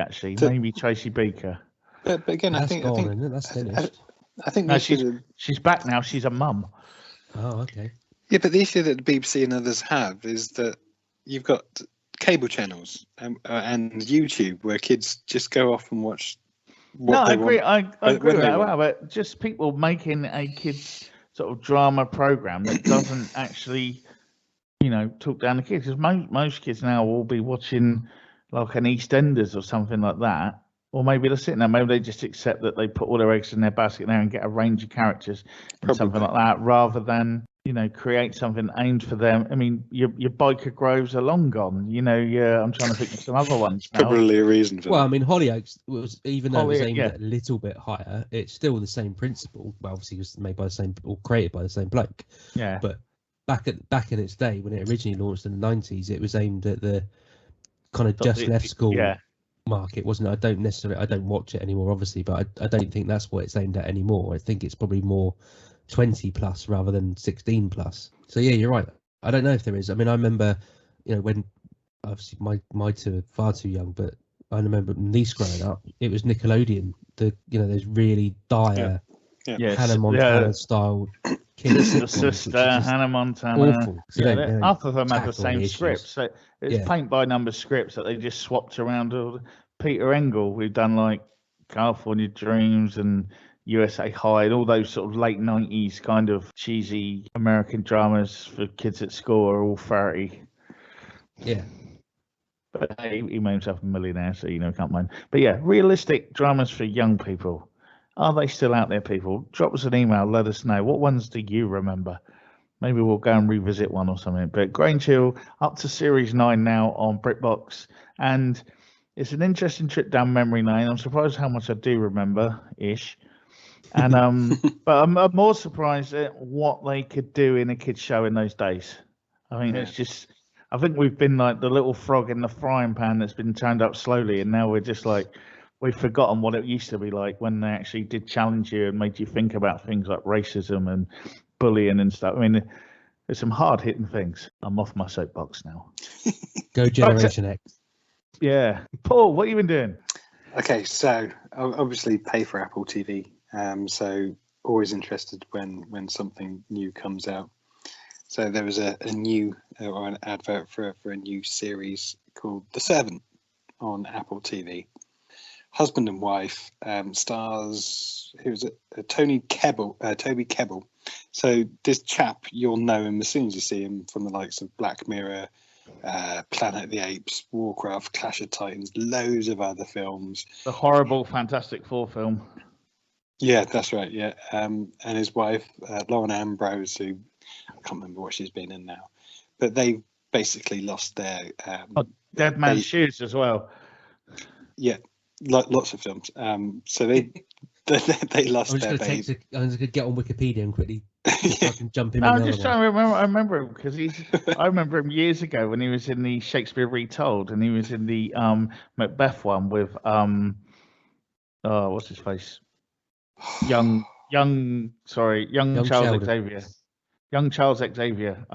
[SPEAKER 4] Tracy Beaker.
[SPEAKER 3] But again,
[SPEAKER 1] that's that's finished.
[SPEAKER 3] I think
[SPEAKER 4] she's back now. She's a mum.
[SPEAKER 1] Oh, okay.
[SPEAKER 3] Yeah, but the issue that the BBC and others have is that you've got cable channels and YouTube where kids just go off and watch what they want.
[SPEAKER 4] I agree with that. Well, but just people making a kids sort of drama program that doesn't actually, talk down the kids. Because most kids now will be watching like an EastEnders or something like that. Or maybe they're sitting there, maybe they just accept that they put all their eggs in their basket there and get a range of characters and something like that, rather than create something aimed for them. I mean, your biker groves are long gone. I'm trying to think of some other ones now.
[SPEAKER 3] Probably a reason for that.
[SPEAKER 1] I mean, Hollyoaks was, even though it was aimed at a little bit higher, it's still the same principle. Well, obviously it was made by the same, or created by the same bloke.
[SPEAKER 4] Yeah.
[SPEAKER 1] But back in its day, when it originally launched in the 90s, it was aimed at the kind of just left school market, wasn't it? I don't watch it anymore, obviously, but I don't think that's what it's aimed at anymore. I think it's probably more 20 plus rather than 16 plus. So yeah, you're right. I don't know if there is. I mean, I remember, when obviously my two are far too young, but I remember niece growing up, it was Nickelodeon. Those really dire Hannah Montana style kids.
[SPEAKER 4] The sister, Hannah Montana.
[SPEAKER 1] Awful.
[SPEAKER 4] Half of them had the same scripts. So it's paint by number scripts that they just swapped around. Peter Engel, we've done like California Dreams and USA High and all those sort of late 90s kind of cheesy American dramas for kids at school are all 30.
[SPEAKER 1] Yeah.
[SPEAKER 4] But he made himself a millionaire, so can't mind. But yeah, realistic dramas for young people. Are they still out there, people? Drop us an email, let us know. What ones do you remember? Maybe we'll go and revisit one or something. But Grange Hill up to Series 9 now on BritBox. And it's an interesting trip down memory lane. I'm surprised how much I do remember-ish. And but I'm more surprised at what they could do in a kids show in those days. I mean, it's just. I think we've been like the little frog in the frying pan that's been turned up slowly, and now we're just like we've forgotten what it used to be like when they actually did challenge you and made you think about things like racism and bullying and stuff. I mean, there's some hard-hitting things. I'm off my soapbox now.
[SPEAKER 1] Go Generation X.
[SPEAKER 4] Yeah, Paul, what have you been doing?
[SPEAKER 3] Okay, so obviously pay for Apple TV. So always interested when something new comes out. So there was a new or an advert for a new series called The Servant on Apple TV. Husband and wife, stars, who was it? Toby Kebbell. So this chap, you'll know him as soon as you see him from the likes of Black Mirror, Planet of the Apes, Warcraft, Clash of Titans, loads of other films.
[SPEAKER 4] The horrible Fantastic Four film.
[SPEAKER 3] Yeah, that's right. Yeah, and his wife, Lauren Ambrose, who I can't remember what she's been in now, but they basically lost their
[SPEAKER 4] Dead Man's Shoes as well.
[SPEAKER 3] Yeah, lots of films. So they lost their baby.
[SPEAKER 1] I'm just gonna get on Wikipedia and quickly jump in.
[SPEAKER 4] No, I'm just trying to remember. I remember him because I remember him years ago when he was in the Shakespeare Retold, and he was in the Macbeth one with what's his face? Young Charles
[SPEAKER 1] Sheldon.
[SPEAKER 4] Xavier. Young Charles Xavier.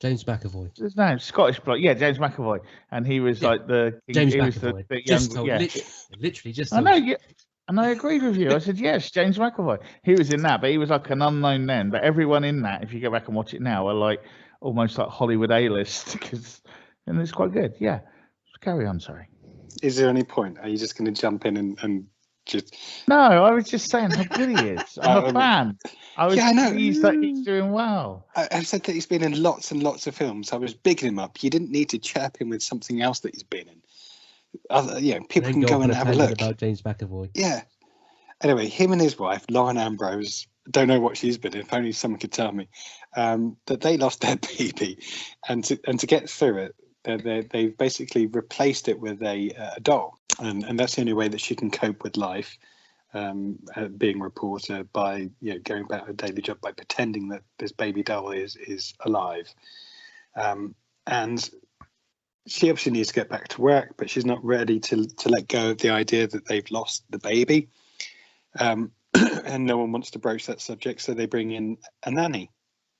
[SPEAKER 1] James McAvoy.
[SPEAKER 4] His name, Scottish bloke. Yeah, James McAvoy, and he was like the
[SPEAKER 1] James
[SPEAKER 4] he
[SPEAKER 1] McAvoy.
[SPEAKER 4] was the
[SPEAKER 1] Just
[SPEAKER 4] young,
[SPEAKER 1] told,
[SPEAKER 4] yeah.
[SPEAKER 1] literally just.
[SPEAKER 4] I know. Yeah. And I agreed with you. I said, yes, James McAvoy. He was in that, but he was like an unknown then. But everyone in that, if you go back and watch it now, are like almost like Hollywood A-list, and it's quite good. Yeah. Carry on, sorry.
[SPEAKER 3] Is there any point? Are you just going to jump in and just...
[SPEAKER 4] No, I was just saying how good he is. I'm a fan. I was pleased that he's doing well.
[SPEAKER 3] I've said that he's been in lots and lots of films. I was bigging him up. You didn't need to chirp him with something else that he's been in. People can go and have a look.
[SPEAKER 1] About James McAvoy.
[SPEAKER 3] Yeah. Anyway, him and his wife, Lauren Ambrose, don't know what she's been in. If only someone could tell me. That they lost their baby, and to get through it, they've basically replaced it with a doll, and that's the only way that she can cope with life, being a reporter, by going about her daily job by pretending that this baby doll is alive, and she obviously needs to get back to work, but she's not ready to let go of the idea that they've lost the baby, and no one wants to broach that subject, so they bring in a nanny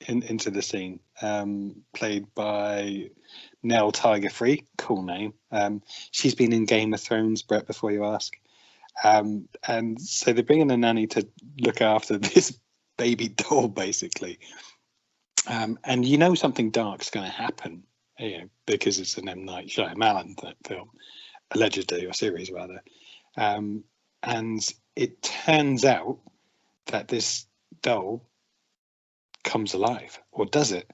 [SPEAKER 3] into the scene, played by Nell Tiger-Free. Cool name. She's been in Game of Thrones, Brett, before you ask. And so they bring in a nanny to look after this baby doll, basically. And something dark's going to happen, because it's an M. Night Shyamalan film, allegedly, or series rather. And it turns out that this doll comes alive, or does it?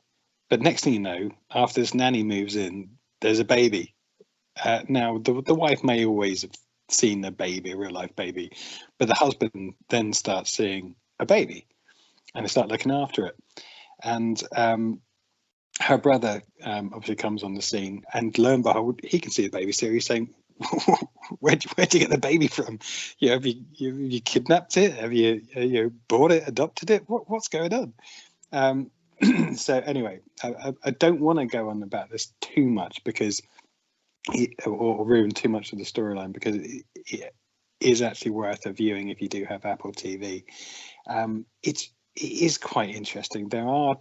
[SPEAKER 3] But next thing you know, after this nanny moves in, there's a baby. Now, the wife may always have seen a baby, a real life baby, but the husband then starts seeing a baby, and they start looking after it. And her brother obviously comes on the scene, and lo and behold, he can see the baby. So he's saying, where'd you get the baby from? Have you kidnapped it? Have you bought it, adopted it? What's going on? So anyway, I don't want to go on about this too much because or ruin too much of the storyline, because it is actually worth a viewing if you do have Apple TV. It is quite interesting. There are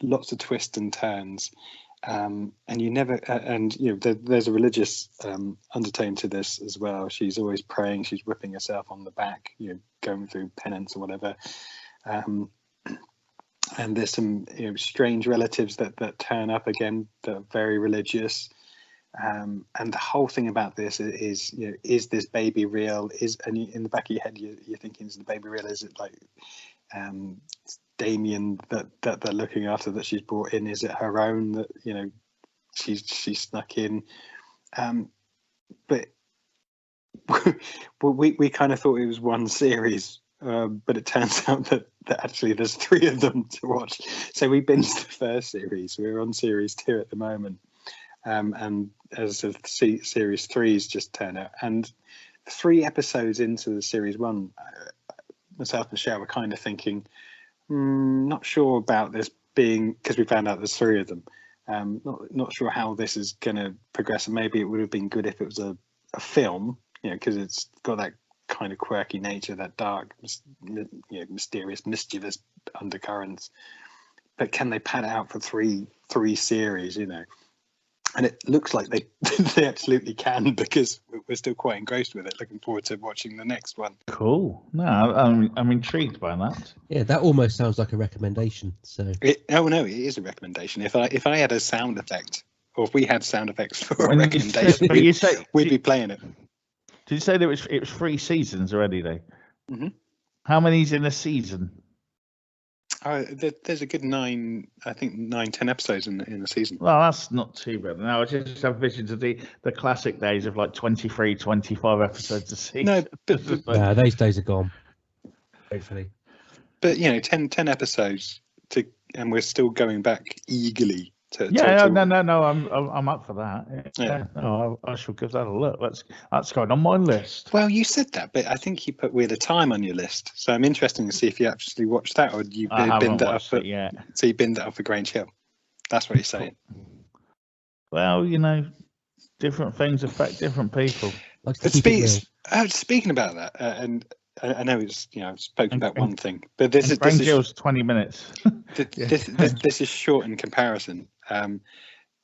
[SPEAKER 3] lots of twists and turns, and you never there's a religious undertone to this as well. She's always praying, she's whipping herself on the back, going through penance or whatever. And there's some strange relatives that turn up again that are very religious, and the whole thing about this is this baby real? And in the back of your head you're thinking, is the baby real? Is it like Damien that they're looking after, that she's brought in? Is it her own that she snuck in? But we kind of thought it was one series. But it turns out that actually there's 3 of them to watch. So we binged the first series. We're on series 2 at the moment. And as of series 3's just turned out. And 3 episodes into the series 1, myself and Michelle were kind of thinking, Not sure about this being, because we found out there's 3 of them. Not sure how this is going to progress, and maybe it would have been good if it was a film, because it's got that kind of quirky nature, that dark, mysterious, mischievous undercurrents. But can they pad it out for three series? And it looks like they they absolutely can, because we're still quite engrossed with it. Looking forward to watching the next one.
[SPEAKER 4] Cool. No, I'm intrigued by that.
[SPEAKER 1] Yeah, that almost sounds like a recommendation. So
[SPEAKER 3] it is a recommendation. If I had a sound effect, or if we had sound effects for a recommendation, we'd be playing it.
[SPEAKER 4] Did you say that it was 3 seasons already, though?
[SPEAKER 3] Mm-hmm.
[SPEAKER 4] How many's in a season?
[SPEAKER 3] There's a good 9, 10 episodes in the season.
[SPEAKER 4] Well, that's not too bad. No, I just have visions of the classic days of like 23, 25 episodes a season.
[SPEAKER 3] No, but
[SPEAKER 1] those days are gone. Hopefully.
[SPEAKER 3] But 10 episodes and we're still going back eagerly to.
[SPEAKER 4] No. I'm up for that.
[SPEAKER 3] Yeah.
[SPEAKER 4] No, I shall give that a look. That's going on my list.
[SPEAKER 3] Well, you said that, but I think you put Wheel of Time on your list, so I'm interested to see if you actually watched that, or you binned it up for.
[SPEAKER 4] Yeah.
[SPEAKER 3] So you binned it up for Grange Hill. That's what you're saying.
[SPEAKER 4] Well, different things affect different people.
[SPEAKER 3] But speaking about that, and I know it's I've spoken about one thing, but this is
[SPEAKER 4] 20 minutes.
[SPEAKER 3] This is short in comparison.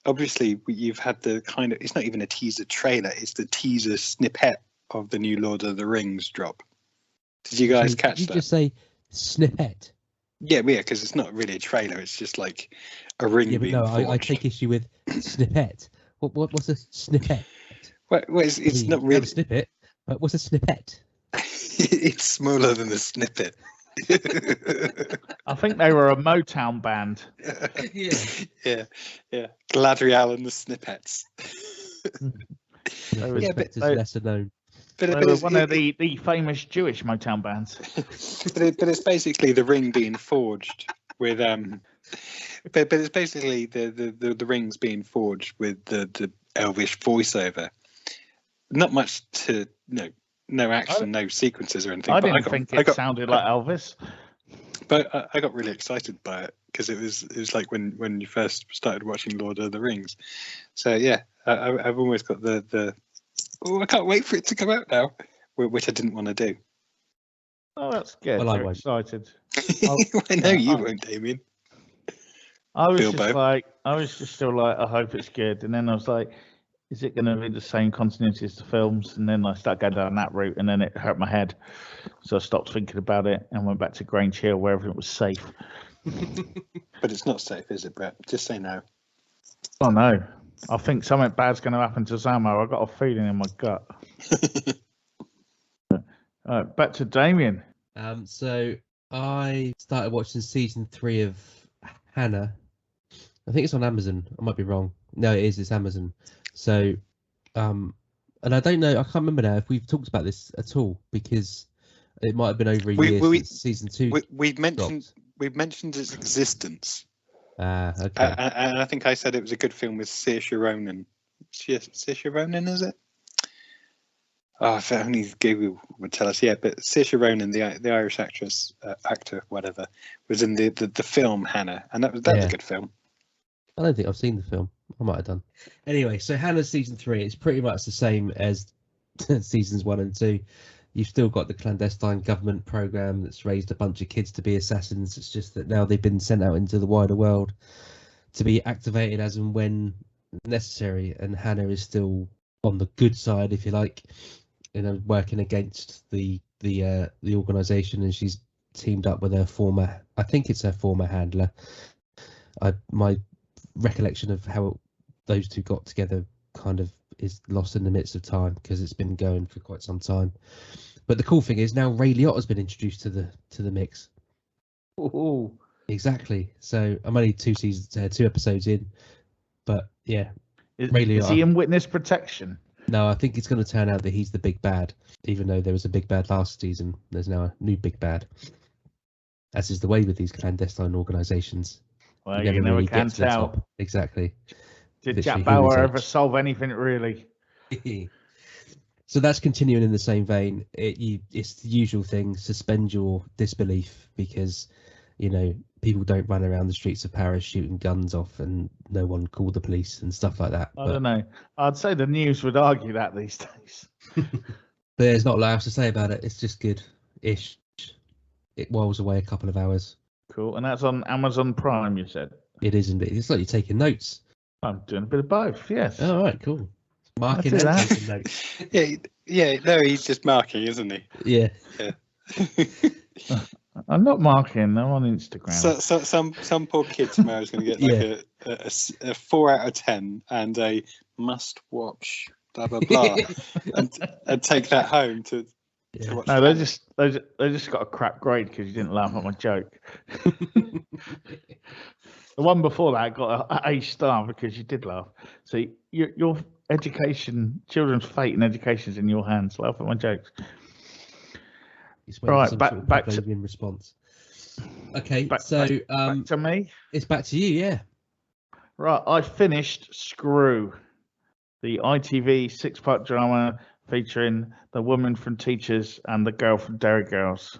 [SPEAKER 3] Obviously, you've had the kind of, it's not even a teaser trailer, it's the teaser snippet of the new Lord of the Rings drop. Did you guys catch that?
[SPEAKER 1] Did you just say snippet?
[SPEAKER 3] Yeah, because it's not really a trailer, it's just like a ring being forged.
[SPEAKER 1] I take issue with snippet. What's a snippet?
[SPEAKER 3] Well, it's not really
[SPEAKER 1] a snippet. What's a snippet?
[SPEAKER 3] It's smaller than the snippet.
[SPEAKER 4] I think they were a Motown band.
[SPEAKER 3] Yeah. Galadriel and the Snippets.
[SPEAKER 1] Is lesser known.
[SPEAKER 3] But
[SPEAKER 4] they were one of the famous Jewish Motown bands.
[SPEAKER 3] but it's basically the ring being forged with But it's basically the rings being forged with the Elvish voiceover. Not much to no action, no sequences or anything.
[SPEAKER 4] I didn't think it sounded like Elvis.
[SPEAKER 3] But I got really excited by it because it was like when you first started watching Lord of the Rings. So yeah, I've almost got the I can't wait for it to come out now, which I didn't want to do.
[SPEAKER 4] Oh, that's good.
[SPEAKER 1] Well, I
[SPEAKER 4] You're
[SPEAKER 1] won't.
[SPEAKER 4] Excited.
[SPEAKER 3] I know you won't, Damien.
[SPEAKER 4] I was
[SPEAKER 3] Bilbo.
[SPEAKER 4] just still like, I hope it's good. And then I was like, is it going to be the same continuity as the films? And then I started going down that route, and then it hurt my head. So I stopped thinking about it and went back to Grange Hill where everything was safe.
[SPEAKER 3] But it's not safe, is it, Brett? Just say no.
[SPEAKER 4] Oh, no. I think something bad's going to happen to Zamo. I've got a feeling in my gut. Back to Damien.
[SPEAKER 1] So I started watching season 3 of Hannah. I think it's on Amazon. I might be wrong. No, it is. It's Amazon. So, and I don't know. I can't remember now if we've talked about this at all because it might have been over a year since season 2.
[SPEAKER 3] We've mentioned its existence.
[SPEAKER 1] Okay.
[SPEAKER 3] And I think I said it was a good film with Saoirse Ronan. Saoirse Ronan, is it? Oh, if only Google would tell us. Yeah, but Saoirse Ronan, the Irish actor, whatever, was in the film Hannah, and that was a good film.
[SPEAKER 1] I don't think I've seen the film. I might have done. Anyway, so Hannah's season 3 is pretty much the same as seasons 1 and 2. You've still got the clandestine government program that's raised a bunch of kids to be assassins. It's just that now they've been sent out into the wider world to be activated as and when necessary. And Hannah is still on the good side, if you like, working against the organisation, and she's teamed up with her former, I think it's her former handler. My recollection of how those two got together kind of is lost in the midst of time because it's been going for quite some time. But the cool thing is now Ray Liotta's been introduced to the mix.
[SPEAKER 4] Oh,
[SPEAKER 1] exactly. So I'm only 2 episodes in, but yeah,
[SPEAKER 4] Ray Liotta. Is he in witness protection?
[SPEAKER 1] No, I think it's going to turn out that he's the big bad. Even though there was a big bad last season, there's now a new big bad. As is the way with these clandestine organisations.
[SPEAKER 4] Well, you never really can tell.
[SPEAKER 1] Exactly.
[SPEAKER 4] Did Jack Bauer ever solve anything really?
[SPEAKER 1] So that's continuing in the same vein. It's the usual thing. Suspend your disbelief because you know, people don't run around the streets of Paris shooting guns off and no one called the police and stuff like that.
[SPEAKER 4] I don't know. I'd say the news would argue that these days.
[SPEAKER 1] But there's not a lot else to say about it. It's just good-ish. It whiles away a couple of hours.
[SPEAKER 4] Cool. And that's on Amazon Prime, you said?
[SPEAKER 1] It is indeed. It's like you're taking notes.
[SPEAKER 4] I'm doing a bit of both, yes.
[SPEAKER 1] All right, cool. Marking and taking notes.
[SPEAKER 3] Yeah. No, he's just marking, isn't he?
[SPEAKER 1] Yeah.
[SPEAKER 4] I'm not marking. I'm on Instagram.
[SPEAKER 3] So some poor kid tomorrow is going to get like a 4 out of 10 and a must watch blah blah blah, and take that home to watch.
[SPEAKER 4] No, they just got a crap grade because you didn't laugh at my joke. The one before that got an A star because you did laugh. So your education, children's fate and education is in your hands. Laugh at my jokes.
[SPEAKER 1] Right, back to in response. Okay, back to
[SPEAKER 4] me.
[SPEAKER 1] It's back to you, yeah.
[SPEAKER 4] Right, I finished Screw, the ITV 6-part drama featuring the woman from Teachers and the girl from Dairy Girls.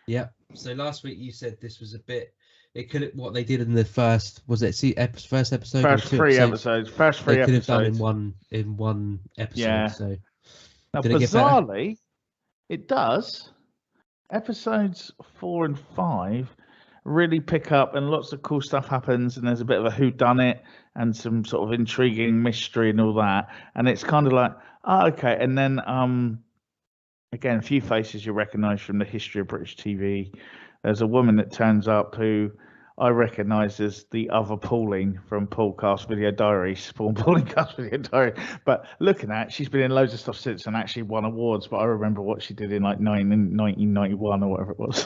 [SPEAKER 1] Yeah. So last week you said this was a bit. It could what they did in the first first episode.
[SPEAKER 4] First three episodes. First three
[SPEAKER 1] they
[SPEAKER 4] episodes.
[SPEAKER 1] Could have done in one episode.
[SPEAKER 4] Yeah.
[SPEAKER 1] So
[SPEAKER 4] now, bizarrely, it does. Episodes 4 and 5 really pick up, and lots of cool stuff happens, and there's a bit of a whodunit and some sort of intriguing mystery and all that. And it's kind of like, okay. And then again, a few faces you recognise from the history of British TV. There's a woman that turns up who I recognise as the other Pauline from Paul Cast Video Diaries. Pauline Cast Video Diary. But looking at it, she's been in loads of stuff since and actually won awards. But I remember what she did in like 1991 or whatever it was.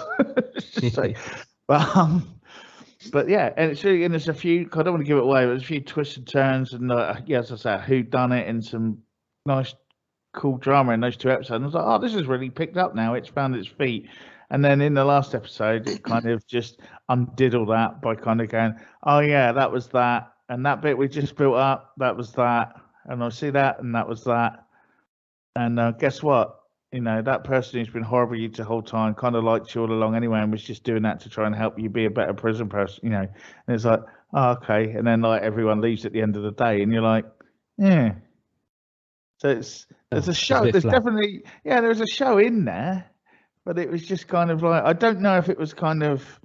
[SPEAKER 4] But yeah, and it's really, and there's a few. I don't want to give it away, but there's a few twists and turns, and as I said, who done it, and some nice, cool drama in those 2 episodes. And I was like, oh, this is really picked up now. It's found its feet. And then in the last episode, it kind of just undid all that by kind of going, oh, yeah, that was that. And that bit we just built up, that was that. And I see that, and that was that. And guess what? You know, that person who's been horrible to you the whole time kind of liked you all along anyway and was just doing that to try and help you be a better prison person, you know. And it's like, oh, okay. And then, like, everyone leaves at the end of the day, and you're like, yeah. So there's a show. There's definitely, there's a show in there. But it was just kind of like, I don't know if it was kind of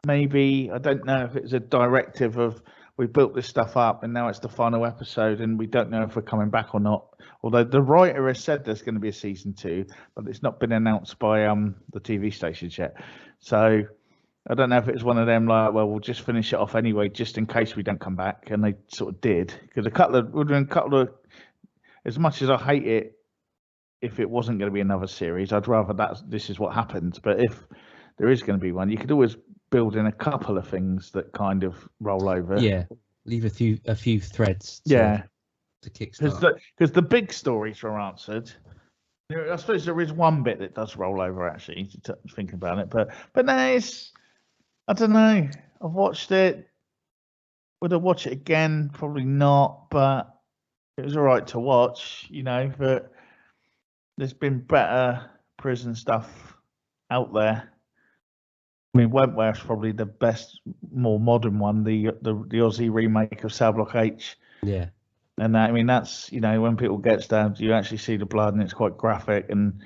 [SPEAKER 4] maybe, I don't know if it was a directive of we built this stuff up and now it's the final episode and we don't know if we're coming back or not. Although the writer has said there's going to be a season 2, but it's not been announced by the TV stations yet. So I don't know if it was one of them like, well, we'll just finish it off anyway, just in case we don't come back. And they sort of did. Because would have been a couple of, as much as I hate it, if it wasn't going to be another series, I'd rather this is what happens. But if there is going to be one, you could always build in a couple of things that kind of roll over.
[SPEAKER 1] Yeah, leave a few threads. To kickstart.
[SPEAKER 4] Because the big stories are answered. I suppose there is one bit that does roll over actually. To think about it, but no, it's, I don't know. I've watched it. Would I watch it again? Probably not. But it was all right to watch, you know. But there's been better prison stuff out there. I mean, Wentworth's probably the best, more modern one, the Aussie remake of Cell Block H.
[SPEAKER 1] Yeah.
[SPEAKER 4] And that, I mean, that's, you know, when people get stabbed, you actually see the blood and it's quite graphic and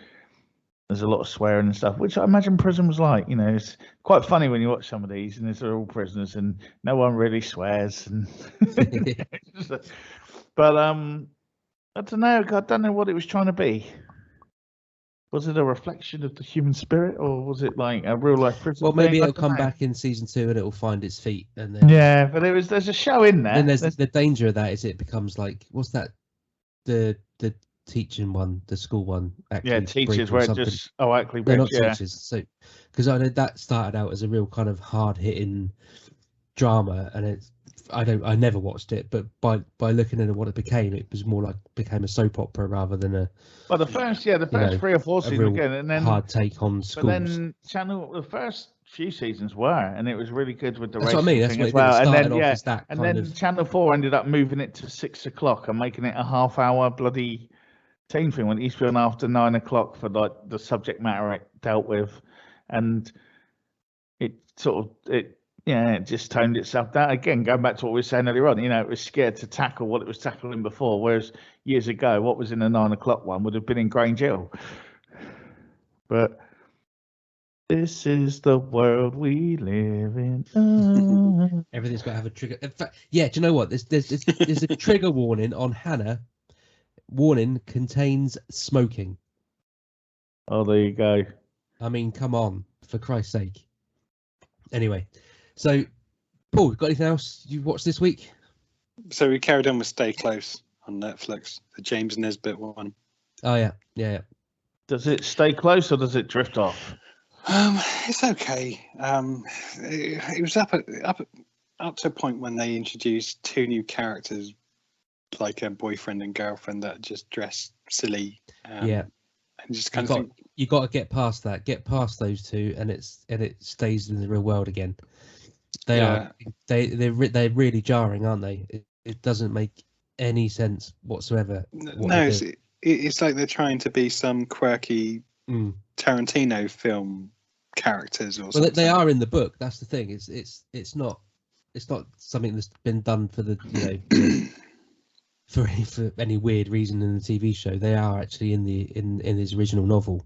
[SPEAKER 4] there's a lot of swearing and stuff, which I imagine prison was like. You know, it's quite funny when you watch some of these and they're all prisoners and no one really swears. And but I don't know. I don't know what it was trying to be. Was it a reflection of the human spirit, or was it like a real life prison?
[SPEAKER 1] Well, maybe it'll come back in season 2 and it'll find its feet, and then
[SPEAKER 4] but there's a show in there.
[SPEAKER 1] Then there's the danger of that is it becomes like, what's that? The teaching one, the school one.
[SPEAKER 4] Teachers where it just actually
[SPEAKER 1] they're not teachers. So because I know that started out as a real kind of hard hitting drama, and it's. I never watched it, but by looking at what it was more like became a soap opera rather than a.
[SPEAKER 4] Well, the first 3 or 4 seasons again, and then
[SPEAKER 1] hard take on schools.
[SPEAKER 4] But then the first few seasons were, and it was really good with the
[SPEAKER 1] racing thing
[SPEAKER 4] as well.
[SPEAKER 1] And
[SPEAKER 4] then Channel 4 ended up moving it to 6 o'clock and making it a half-hour bloody team thing when it used to be on after 9 o'clock for like the subject matter it dealt with, and. sort of it just toned itself down again. Going back to what we were saying earlier on, it was scared to tackle what it was tackling before. Whereas years ago, what was in the 9 o'clock one would have been in Grange Hill. But this is the world we live in.
[SPEAKER 1] Everything's got to have a trigger. In fact, do you know what? There's a trigger warning on Hannah. Warning contains smoking.
[SPEAKER 4] Oh, there you go.
[SPEAKER 1] I mean, come on, for Christ's sake. Anyway, so Paul, got anything else you watched this week?
[SPEAKER 3] So we carried on with Stay Close on Netflix, the James Nesbitt one.
[SPEAKER 1] Oh yeah.
[SPEAKER 4] Does it stay close or does it drift off?
[SPEAKER 3] It's okay. It was up to a point when they introduced 2 new characters, like a boyfriend and girlfriend that just dress silly. And just kind of think,
[SPEAKER 1] you got to get past that. Get past those 2, and it stays in the real world again. They're really jarring, aren't they? It doesn't make any sense whatsoever.
[SPEAKER 3] No, it's like they're trying to be some quirky Tarantino film characters or something.
[SPEAKER 1] Well, they are in the book. That's the thing. It's not something that's been done for the for any weird reason in the TV show. They are actually in his original novel.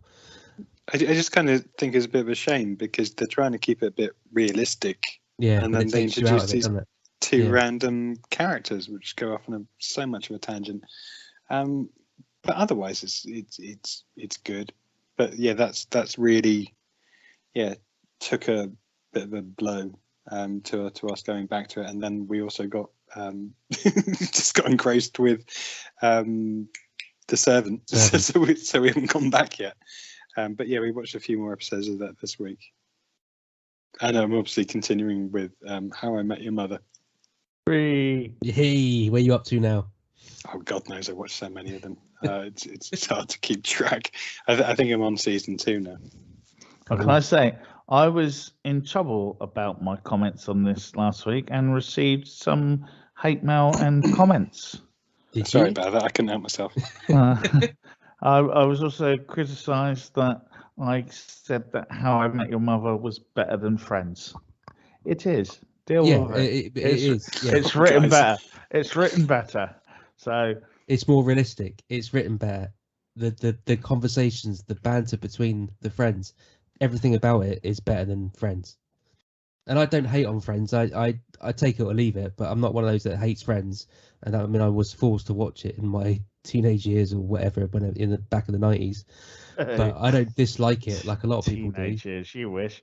[SPEAKER 3] I just kind of think it's a bit of a shame because they're trying to keep it a bit realistic.
[SPEAKER 1] Yeah,
[SPEAKER 3] and then they introduce these 2 random characters which go off on so much of a tangent. But otherwise, it's good. But yeah, that's really took a bit of a blow to us going back to it, and then we also got just got engrossed with The Servant, so we haven't gone back yet. But yeah, we watched a few more episodes of that this week, and I'm obviously continuing with How I Met Your Mother.
[SPEAKER 1] Hey, where you up to now?
[SPEAKER 3] Oh, God knows, I watched so many of them. It's hard to keep track. I think I'm on season 2 now.
[SPEAKER 4] Well, can I say, I was in trouble about my comments on this last week and received some hate mail and comments.
[SPEAKER 3] Sorry about that. I couldn't help myself.
[SPEAKER 4] I was also criticised that I said that How I Met Your Mother was better than Friends. It is. Deal with it.
[SPEAKER 1] It is. Yeah.
[SPEAKER 4] It's written better. It's written better. So
[SPEAKER 1] it's more realistic. It's written better. The conversations, the banter between the friends, everything about it is better than Friends. And I don't hate on Friends. I take it or leave it, but I'm not one of those that hates Friends. And I mean, I was forced to watch it in my teenage years or whatever, when in the back of the 90s. But I don't dislike it like a lot of people do.
[SPEAKER 4] Teenage years, you wish.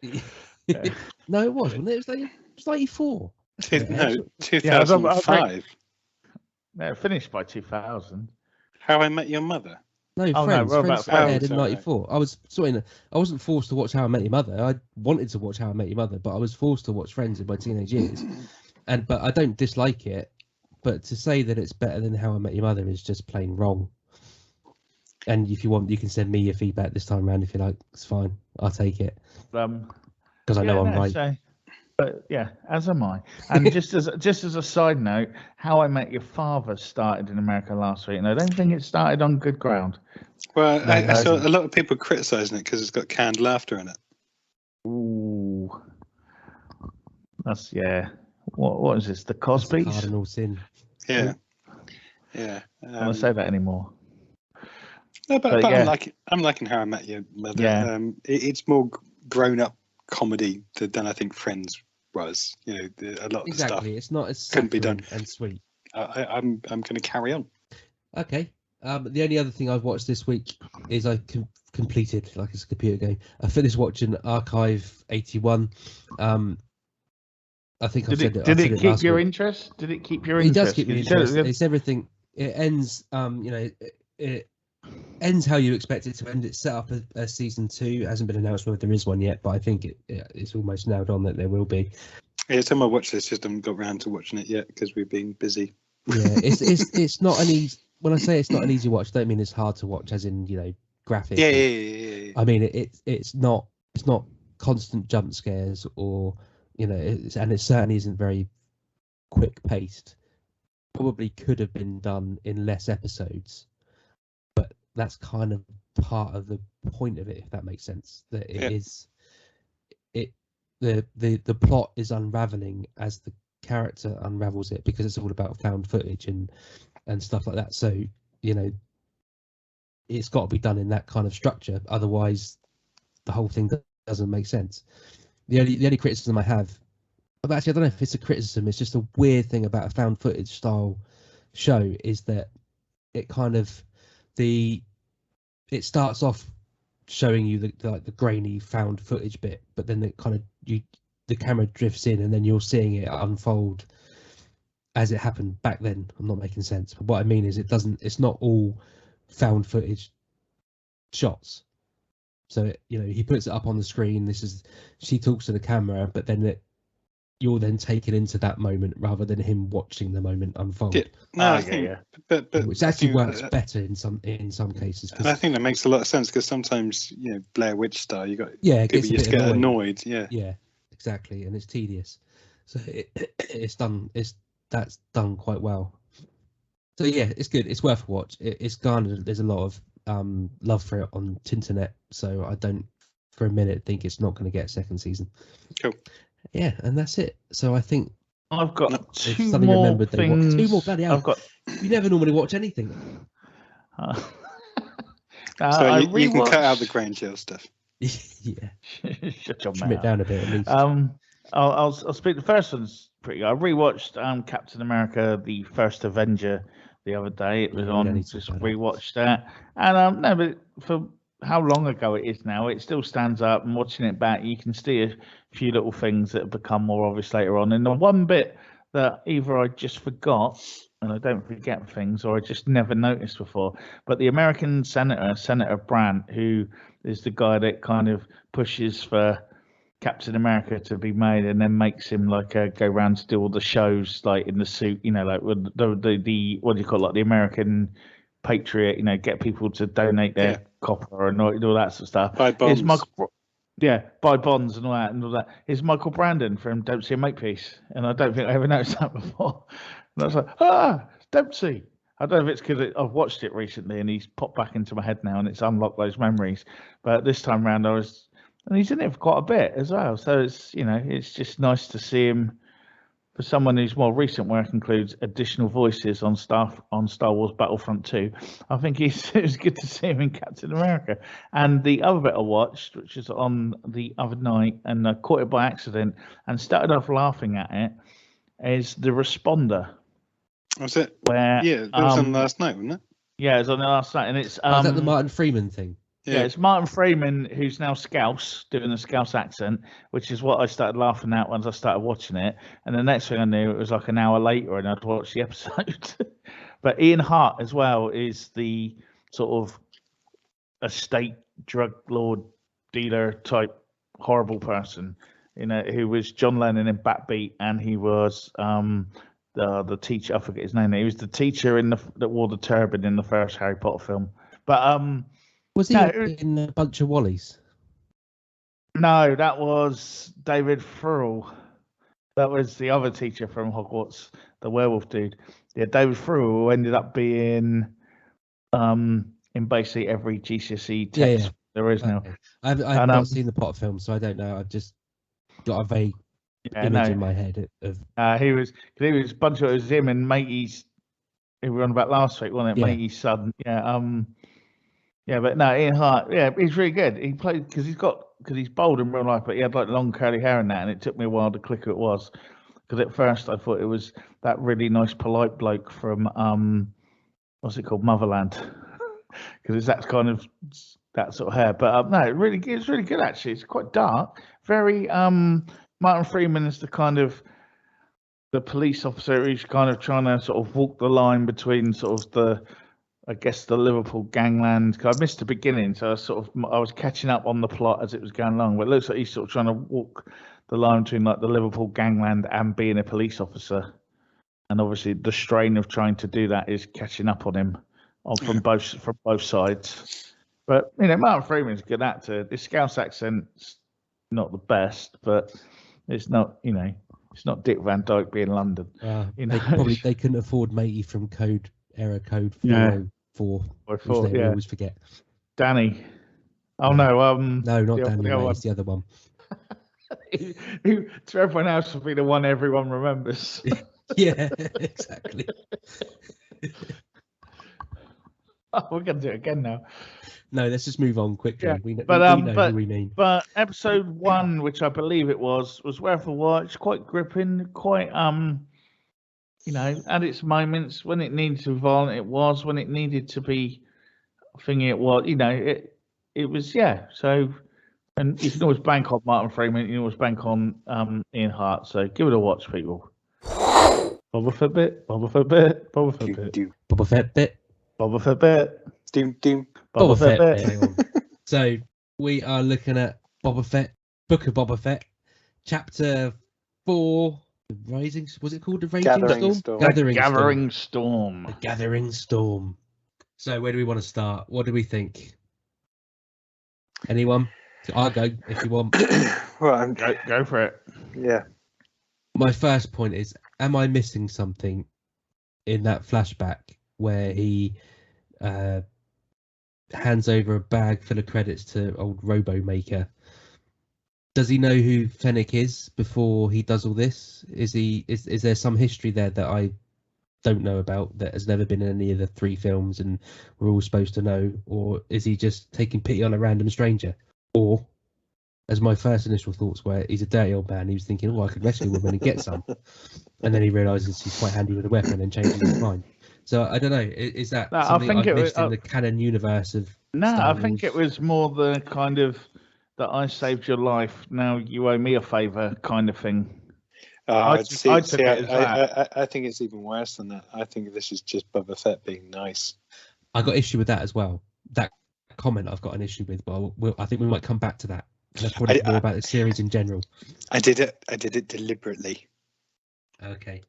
[SPEAKER 1] No, it wasn't. It was 94.
[SPEAKER 3] No, 2005.
[SPEAKER 4] No, finished by 2000.
[SPEAKER 3] How I Met Your Mother.
[SPEAKER 1] No, Friends aired in 94. I wasn't forced to watch How I Met Your Mother. I wanted to watch How I Met Your Mother, but I was forced to watch Friends in my teenage years. But I don't dislike it. But to say that it's better than How I Met Your Mother is just plain wrong. And if you want, you can send me your feedback this time around if you like. It's fine. I'll take it. Because I know I'm right.
[SPEAKER 4] So, but yeah, as am I. And just as a side note, How I Met Your Father started in America last week, and I don't think it started on good ground.
[SPEAKER 3] Well, I saw a lot of people criticising it because it's got canned laughter in it.
[SPEAKER 4] Ooh, that's What is this? The Cosby's?
[SPEAKER 1] Cardinal sin.
[SPEAKER 3] Yeah.
[SPEAKER 4] I don't want to say that anymore.
[SPEAKER 3] No, but yeah. I'm liking How I Met Your Mother.
[SPEAKER 4] Yeah.
[SPEAKER 3] It's more grown-up comedy than I think Friends was. A lot of the stuff.
[SPEAKER 1] Exactly. It's not as
[SPEAKER 3] couldn't be done
[SPEAKER 1] and sweet.
[SPEAKER 3] I'm going to carry on.
[SPEAKER 1] Okay. The only other thing I've watched this week is I completed, like it's a computer game. I finished watching Archive 81. I think I've said it.
[SPEAKER 4] Did it keep your interest? Did it keep your interest?
[SPEAKER 1] It does keep your interest. It's everything. It ends. It ends how you expect it to end. It's set up as season 2. It hasn't been announced whether there is one yet, but I think it's almost nailed on that there will be.
[SPEAKER 3] Yeah, it's on my watch list. Just haven't got around to watching it yet because we've been busy.
[SPEAKER 1] Yeah, it's not an easy. When I say it's not an easy watch, I don't mean it's hard to watch, as in graphic.
[SPEAKER 3] Yeah.
[SPEAKER 1] I mean it's not constant jump scares or and it certainly isn't very quick paced. Probably could have been done in less episodes, but that's kind of part of the point of it, if that makes sense. That it the plot is unraveling as the character unravels it, because it's all about found footage and stuff like that. So it's got to be done in that kind of structure, otherwise the whole thing doesn't make sense. The only criticism I have, actually I don't know if it's a criticism, it's just a weird thing about a found footage style show, is that it kind of it starts off showing you the grainy found footage bit, but then it kind of the camera drifts in and then you're seeing it unfold as it happened back then. I'm not making sense, but what I mean is it's not all found footage shots. So he puts it up on the screen, she talks to the camera, but then you're then taken into that moment rather than him watching the moment unfold.
[SPEAKER 3] But
[SPEAKER 1] which actually works better in some cases.
[SPEAKER 3] I think that makes a lot of sense, because sometimes Blair Witch style, you got
[SPEAKER 1] it
[SPEAKER 3] people just get annoyed.
[SPEAKER 1] Yeah, exactly, and it's tedious. So that's done quite well. So yeah, it's good. It's worth a watch. It's garnered. There's a lot of love for it on Tinternet, so I don't for a minute think it's not going to get a second season.
[SPEAKER 3] Cool.
[SPEAKER 1] Yeah, and that's it. So I think
[SPEAKER 4] I've got two more things.
[SPEAKER 1] Two more, bloody hell. You never normally watch anything.
[SPEAKER 3] So you can cut out the Grange Hill stuff.
[SPEAKER 1] Yeah.
[SPEAKER 4] Shut your
[SPEAKER 1] Trim it down a bit at least.
[SPEAKER 4] I'll speak. The first one's pretty good. I rewatched Captain America: The First Avenger the other day. It was on. Just rewatched that, and no, but for how long ago it is now, it still stands up. And watching it back, you can see a few little things that have become more obvious later on. And the one bit that either I just forgot, and I don't forget things, or I just never noticed before, but the American Senator Brandt, who is the guy that kind of pushes for Captain America to be made, and then makes him go around to do all the shows, like in the suit, like with the what do you call it, like the American Patriot, get people to donate their copper and all that sort of stuff.
[SPEAKER 3] Buy bonds.
[SPEAKER 4] Buy bonds and all that. It's Michael Brandon from Dempsey and Makepeace, and I don't think I ever noticed that before. And I was like, Dempsey. I don't know if it's because I've watched it recently and he's popped back into my head now and it's unlocked those memories. But this time round, and he's in it for quite a bit as well. So it's it's just nice to see him. For someone whose more recent work includes additional voices on Star Wars Battlefront 2, I think it was good to see him in Captain America. And the other bit I watched, which is on the other night, and I caught it by accident and started off laughing at it, is The Responder.
[SPEAKER 3] Was it?
[SPEAKER 4] Where,
[SPEAKER 3] that was on last night, wasn't it?
[SPEAKER 4] Yeah, it was on last night, and it's
[SPEAKER 1] is that the Martin Freeman thing?
[SPEAKER 4] Yeah, it's Martin Freeman, who's now Scouse, doing the Scouse accent, which is what I started laughing at once I started watching it. And the next thing I knew, it was like an hour later and I'd watched the episode. But Ian Hart as well is the sort of estate drug lord dealer type horrible person, who was John Lennon in Backbeat, and he was the teacher, I forget his name. He was the teacher that wore the turban in the first Harry Potter film. But
[SPEAKER 1] was he in a bunch of Wallies?
[SPEAKER 4] No, that was David Furrell. That was the other teacher from Hogwarts, the werewolf dude. Yeah, David Furrell, who ended up being in basically every GCSE text there is now.
[SPEAKER 1] I've not seen the Potter film, so I don't know. I've just got a vague image in my head of.
[SPEAKER 4] He was a bunch of it was him and Matey's. We were on about last week, wasn't it?
[SPEAKER 1] Yeah.
[SPEAKER 4] Matey's son. Yeah. Yeah, but no, Ian Hart. Yeah, he's really good. He played because he's bold in real life, but he had like long curly hair and that, and it took me a while to click who it was. Because at first I thought it was that really nice, polite bloke from what's it called, Motherland, because it's that kind of that sort of hair. But no, it's really good actually. It's quite dark. Very Martin Freeman is the kind of the police officer who's kind of trying to sort of walk the line between sort of the Liverpool gangland. Cause I missed the beginning, so I was catching up on the plot as it was going along. But it looks like he's sort of trying to walk the line between like the Liverpool gangland and being a police officer. And obviously, the strain of trying to do that is catching up on him from both sides. But Martin Freeman's a good actor. His Scouse accent's not the best, but it's not it's not Dick Van Dyke being London.
[SPEAKER 1] They couldn't afford Matey from Code 404, which they always forget.
[SPEAKER 4] Danny. Oh no,
[SPEAKER 1] no, not Danny. It's the other one.
[SPEAKER 4] Who to everyone else will be the one everyone remembers.
[SPEAKER 1] Yeah, exactly.
[SPEAKER 4] Oh, we're gonna do it again now.
[SPEAKER 1] No, let's just move on quickly.
[SPEAKER 4] Yeah,
[SPEAKER 1] We know
[SPEAKER 4] but
[SPEAKER 1] who we mean.
[SPEAKER 4] But episode 1, which I believe it was worth a watch. Quite gripping. Quite had its moments when it needed to be violent. It was when it needed to be thingy. It was. It was. Yeah. So, and you can always bank on Martin Freeman. You can always bank on Ian Hart. So give it a watch, people. Boba Fett bit. Boba Fett bit. Boba Fett bit.
[SPEAKER 1] Boba Fett bit.
[SPEAKER 4] Boba Fett bit.
[SPEAKER 3] Doom, doom.
[SPEAKER 1] Boba Fett bit. Hang on. So we are looking at Boba Fett, Book of Boba Fett, Chapter 4. The Rising. Was it called the Raging Storm?
[SPEAKER 4] Gathering Storm.
[SPEAKER 1] The Gathering Storm. So where do we want to start? What do we think? Anyone? I'll go if you want.
[SPEAKER 3] Well,
[SPEAKER 4] go for it.
[SPEAKER 3] Yeah.
[SPEAKER 1] My first point is, am I missing something in that flashback where he hands over a bag full of credits to old Robo Maker? Does he know who Fennec is before he does all this? Is there some history there that I don't know about that has never been in any of the 3 films and we're all supposed to know? Or is he just taking pity on a random stranger? Or, as my first initial thoughts were, he's a dirty old man. He was thinking, I could rescue a woman and get some. And then he realises he's quite handy with a weapon and changes his mind. So I don't know. Is that something I've missed in the canon universe of Star Wars?
[SPEAKER 4] Think it was more the kind of that I saved your life, now you owe me a favour kind of thing.
[SPEAKER 3] I think it's even worse than that. I think this is just Boba Fett being nice.
[SPEAKER 1] I got issue with that as well. That comment I've got an issue with, but I think we might come back to that. Let's probably more about the series in general.
[SPEAKER 3] I did it deliberately.
[SPEAKER 1] Okay,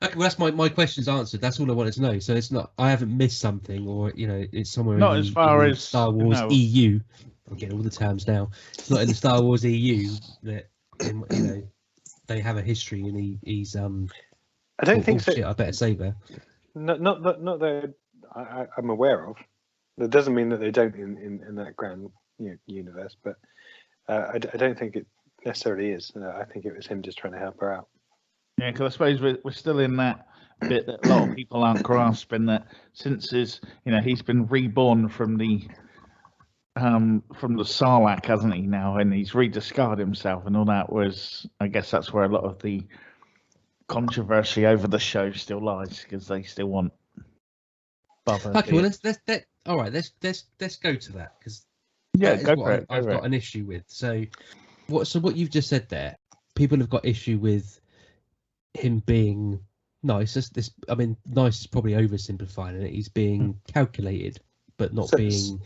[SPEAKER 1] well, that's my question's answered. That's all I wanted to know. So it's not, I haven't missed something, or it's somewhere
[SPEAKER 4] not
[SPEAKER 1] in
[SPEAKER 4] as far
[SPEAKER 1] in
[SPEAKER 4] as
[SPEAKER 1] Star Wars EU. I'm getting all the terms now. It's not in the Star Wars EU that they have a history, and he's
[SPEAKER 3] I don't think so.
[SPEAKER 1] Shit, I better save her.
[SPEAKER 3] Not that I'm aware of. That doesn't mean that they don't in that grand universe, but I don't think it necessarily is. I think it was him just trying to help her out.
[SPEAKER 4] Yeah, because I suppose we're still in that bit that a lot of people aren't grasping, that since he's been reborn from the Sarlacc, hasn't he now, and he's rediscovered himself and all that. Whereas I guess that's where a lot of the controversy over the show still lies, because they still want Bubba.
[SPEAKER 1] Okay, well let's go to that, because
[SPEAKER 4] go for it.
[SPEAKER 1] I've got an issue with. So what you've just said there, people have got issue with him being nice. Nice is probably oversimplifying it. He's being calculated, but not being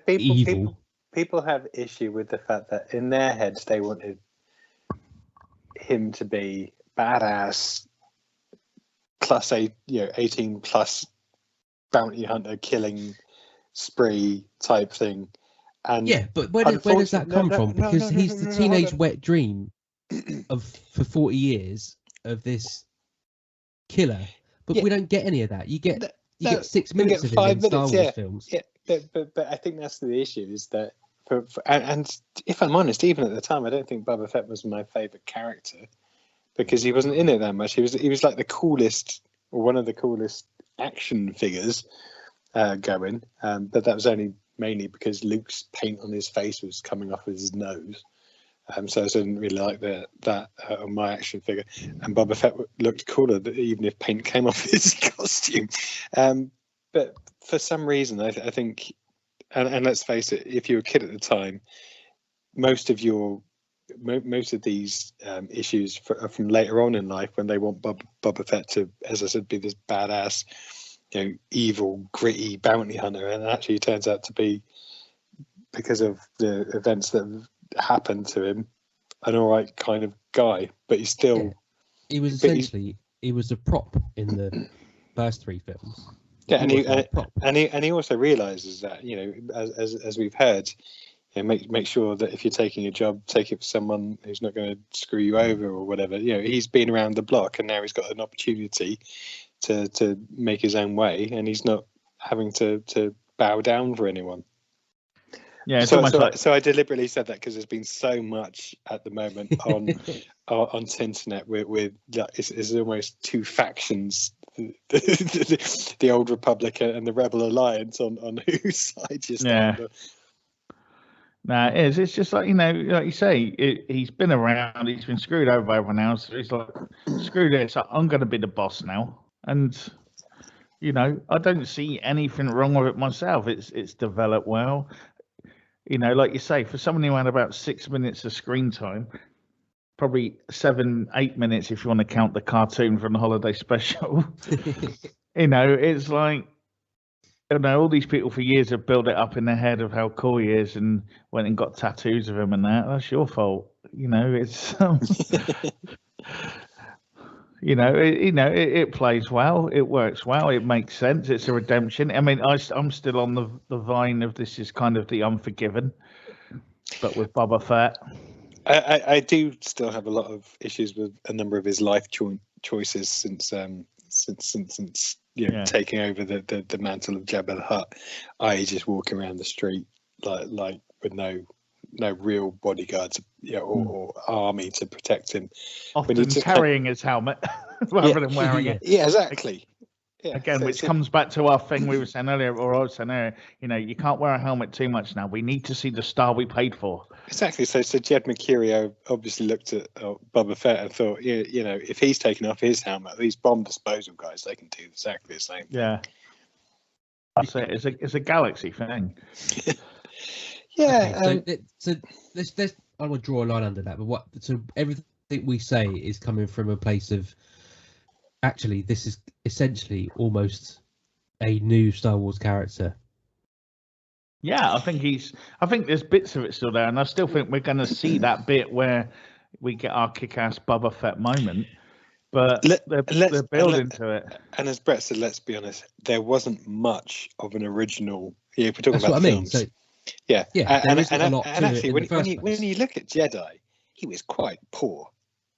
[SPEAKER 1] evil.
[SPEAKER 3] People have issue with the fact that in their heads they wanted him to be badass, plus 18 plus bounty hunter killing spree type thing. And
[SPEAKER 1] yeah, but where does that come from? Because he's the teenage wet dream for 40 years of this killer, but we don't get any of that. You get 6 minutes of him in Star Wars films.
[SPEAKER 3] Yeah, but I think that's the issue, is that and if I'm honest, even at the time, I don't think Boba Fett was my favourite character, because he wasn't in it that much. He was like the coolest, or one of the coolest action figures going, but that was only mainly because Luke's paint on his face was coming off his nose. So I didn't really like that on my action figure. And Boba Fett looked cooler, even if paint came off his costume. But for some reason, I think, and let's face it, if you were a kid at the time, most of these issues are from later on in life, when they want Boba Fett to, as I said, be this badass, evil, gritty bounty hunter, and it actually turns out to be, because of the events that happened to him, an all right kind of guy. But he's still
[SPEAKER 1] he was essentially he was a prop in the first 3 films.
[SPEAKER 3] Yeah, and he also realizes that, as we've heard, make sure that if you're taking a job, take it for someone who's not going to screw you over or whatever. He's been around the block, and now he's got an opportunity to make his own way, and he's not having to bow down for anyone.
[SPEAKER 4] Yeah, it's
[SPEAKER 3] So,
[SPEAKER 4] almost
[SPEAKER 3] so,
[SPEAKER 4] like
[SPEAKER 3] so I deliberately said that because there's been so much at the moment on internet with it's almost two factions, the Old Republic and the Rebel Alliance on whose side you stand.
[SPEAKER 4] yeah. No, it is. It's just like, like you say, he's been around. He's been screwed over by everyone else. He's like, screw this. I'm going to be the boss now. And I don't see anything wrong with it myself. It's developed well. Like you say, for someone who had about 6 minutes of screen time, probably 7, 8 minutes if you want to count the cartoon from the holiday special. It's like, all these people for years have built it up in their head of how cool he is and went and got tattoos of him and that. That's your fault. It's it plays well. It works well. It makes sense. It's a redemption. I mean, I'm still on the vine of this is kind of the Unforgiven, but with Boba Fett.
[SPEAKER 3] I do still have a lot of issues with a number of his life choices since taking over the mantle of Jabba the Hutt. I just walking around the street like with no real bodyguards, or army to protect him.
[SPEAKER 4] Often carrying his helmet rather than wearing it.
[SPEAKER 3] Yeah, exactly. Yeah.
[SPEAKER 4] Again, which comes back to our thing we were saying earlier, or I was saying earlier, you can't wear a helmet too much now. We need to see the star we paid for.
[SPEAKER 3] Exactly. So Jed Mercurio obviously looked at Boba Fett and thought, if he's taken off his helmet, these bomb disposal guys, they can do exactly the same thing.
[SPEAKER 4] Yeah. It's a galaxy thing.
[SPEAKER 3] Yeah.
[SPEAKER 1] Okay, so let's I want to draw a line under that. But so everything we say is coming from a place of actually this is essentially almost a new Star Wars character.
[SPEAKER 4] Yeah, I think there's bits of it still there, and I still think we're going to see that bit where we get our kick-ass Boba Fett moment. But they're building to it.
[SPEAKER 3] And as Brett said, let's be honest, there wasn't much of an original. Yeah, if we're talking
[SPEAKER 1] That's
[SPEAKER 3] about
[SPEAKER 1] what
[SPEAKER 3] films.
[SPEAKER 1] I mean. So,
[SPEAKER 3] yeah,
[SPEAKER 1] there isn't a lot
[SPEAKER 3] and
[SPEAKER 1] to
[SPEAKER 3] actually,
[SPEAKER 1] it
[SPEAKER 3] when you look at Jedi, he was quite poor.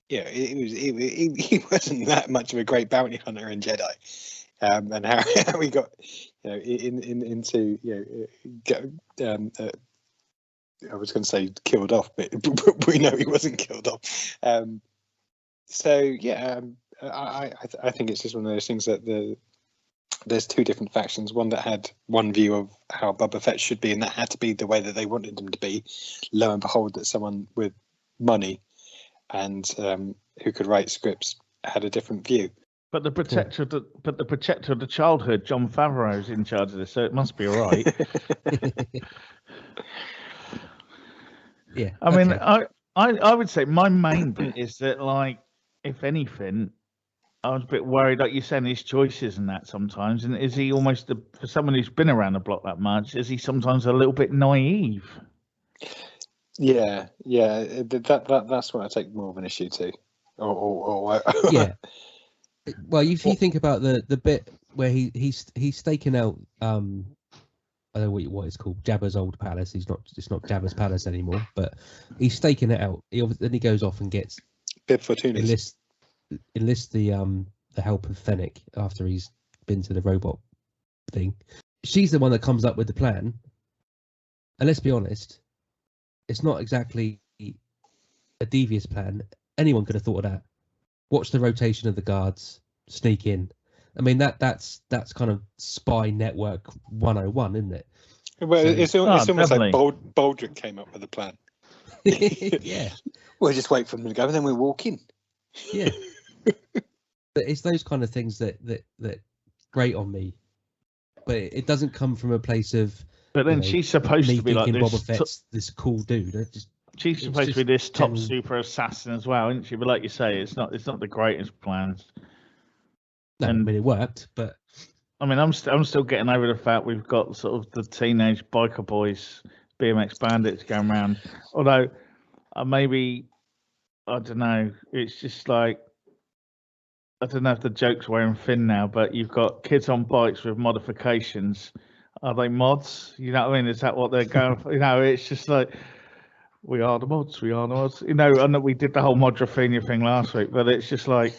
[SPEAKER 3] Yeah, he wasn't that much of a great bounty hunter in Jedi, and how we got into I was going to say killed off, but we know he wasn't killed off. So yeah, I think it's just one of those things that there's two different factions. One that had one view of how Boba Fett should be, and that had to be the way that they wanted him to be. Lo and behold, that someone with money and who could write scripts had a different view.
[SPEAKER 4] But the protector of the childhood, Jon Favreau, is in charge of this, so it must be all right.
[SPEAKER 1] Yeah.
[SPEAKER 4] I mean, I would say my main bit is that, like, if anything, I was a bit worried, like you're saying, his choices and that sometimes. And is he almost, for someone who's been around the block that much, is he sometimes a little bit naive?
[SPEAKER 3] Yeah. That's what I take more of an issue to.
[SPEAKER 1] Yeah. Well, if you think about the bit where he's staking out, I don't know what it's called, Jabba's old palace. It's not Jabba's palace anymore, but he's staking it out. Then he goes off and gets
[SPEAKER 3] Bib Fortuna's.
[SPEAKER 1] enlist the help of Fennec after he's been to the robot thing. She's the one that comes up with the plan, and let's be honest, it's not exactly a devious plan. Anyone could have thought of that. Watch the rotation of the guards, sneak in. I mean, that's kind of spy network 101, isn't it?
[SPEAKER 3] Well, it's almost
[SPEAKER 4] definitely.
[SPEAKER 3] like Baldrick came up with a plan.
[SPEAKER 1] Yeah.
[SPEAKER 3] We'll just wait for them to go, and then we'll walk in.
[SPEAKER 1] Yeah. But it's those kind of things that grate on me. But it doesn't come from a place of.
[SPEAKER 4] But then she's supposed to be like this.
[SPEAKER 1] Boba Fett's this cool dude.
[SPEAKER 4] She's supposed to be this top super assassin as well, isn't she? But like you say, it's not the greatest plans.
[SPEAKER 1] No, I mean it worked, but
[SPEAKER 4] I mean I'm still getting over the fact we've got sort of the teenage biker boys, BMX bandits going around. Although maybe I don't know, it's just like I don't know if the joke's wearing thin now, but you've got kids on bikes with modifications. Are they mods? You know what I mean? Is that what they're going for? It's just like We are the mods. We are the mods. You know, and we did the whole Modrafina thing last week, but it's just like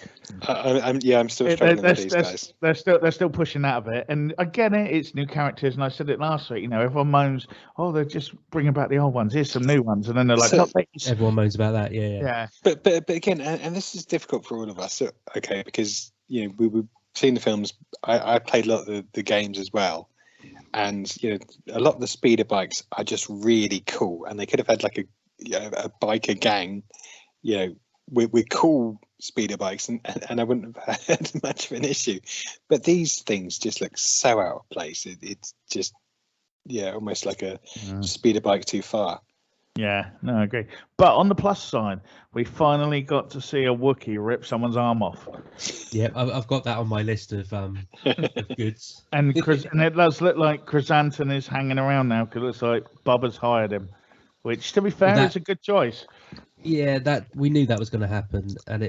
[SPEAKER 3] I'm still struggling with these guys.
[SPEAKER 4] They're still pushing that a bit, and I get it. It's new characters, and I said it last week. You know, everyone moans, "Oh, they're just bringing back the old ones. Here's some new ones," and then they're like, "Not these."
[SPEAKER 1] Everyone moans about that. Yeah.
[SPEAKER 3] But again, and this is difficult for all of us. So, okay, because you know we've seen the films. I played a lot of the games as well. And you know, a lot of the speeder bikes are just really cool, and they could have had like a biker gang, you know, with cool speeder bikes, and I wouldn't have had much of an issue. But these things just look so out of place. It's just almost like a speeder bike too far.
[SPEAKER 4] Yeah, no, I agree. But on the plus side, we finally got to see a Wookiee rip someone's arm off.
[SPEAKER 1] Yeah, I've got that on my list of goods.
[SPEAKER 4] And it does look like Chrysanthemum is hanging around now because it looks like Bubba's hired him, which, to be fair, is a good choice.
[SPEAKER 1] Yeah, that we knew that was going to happen, and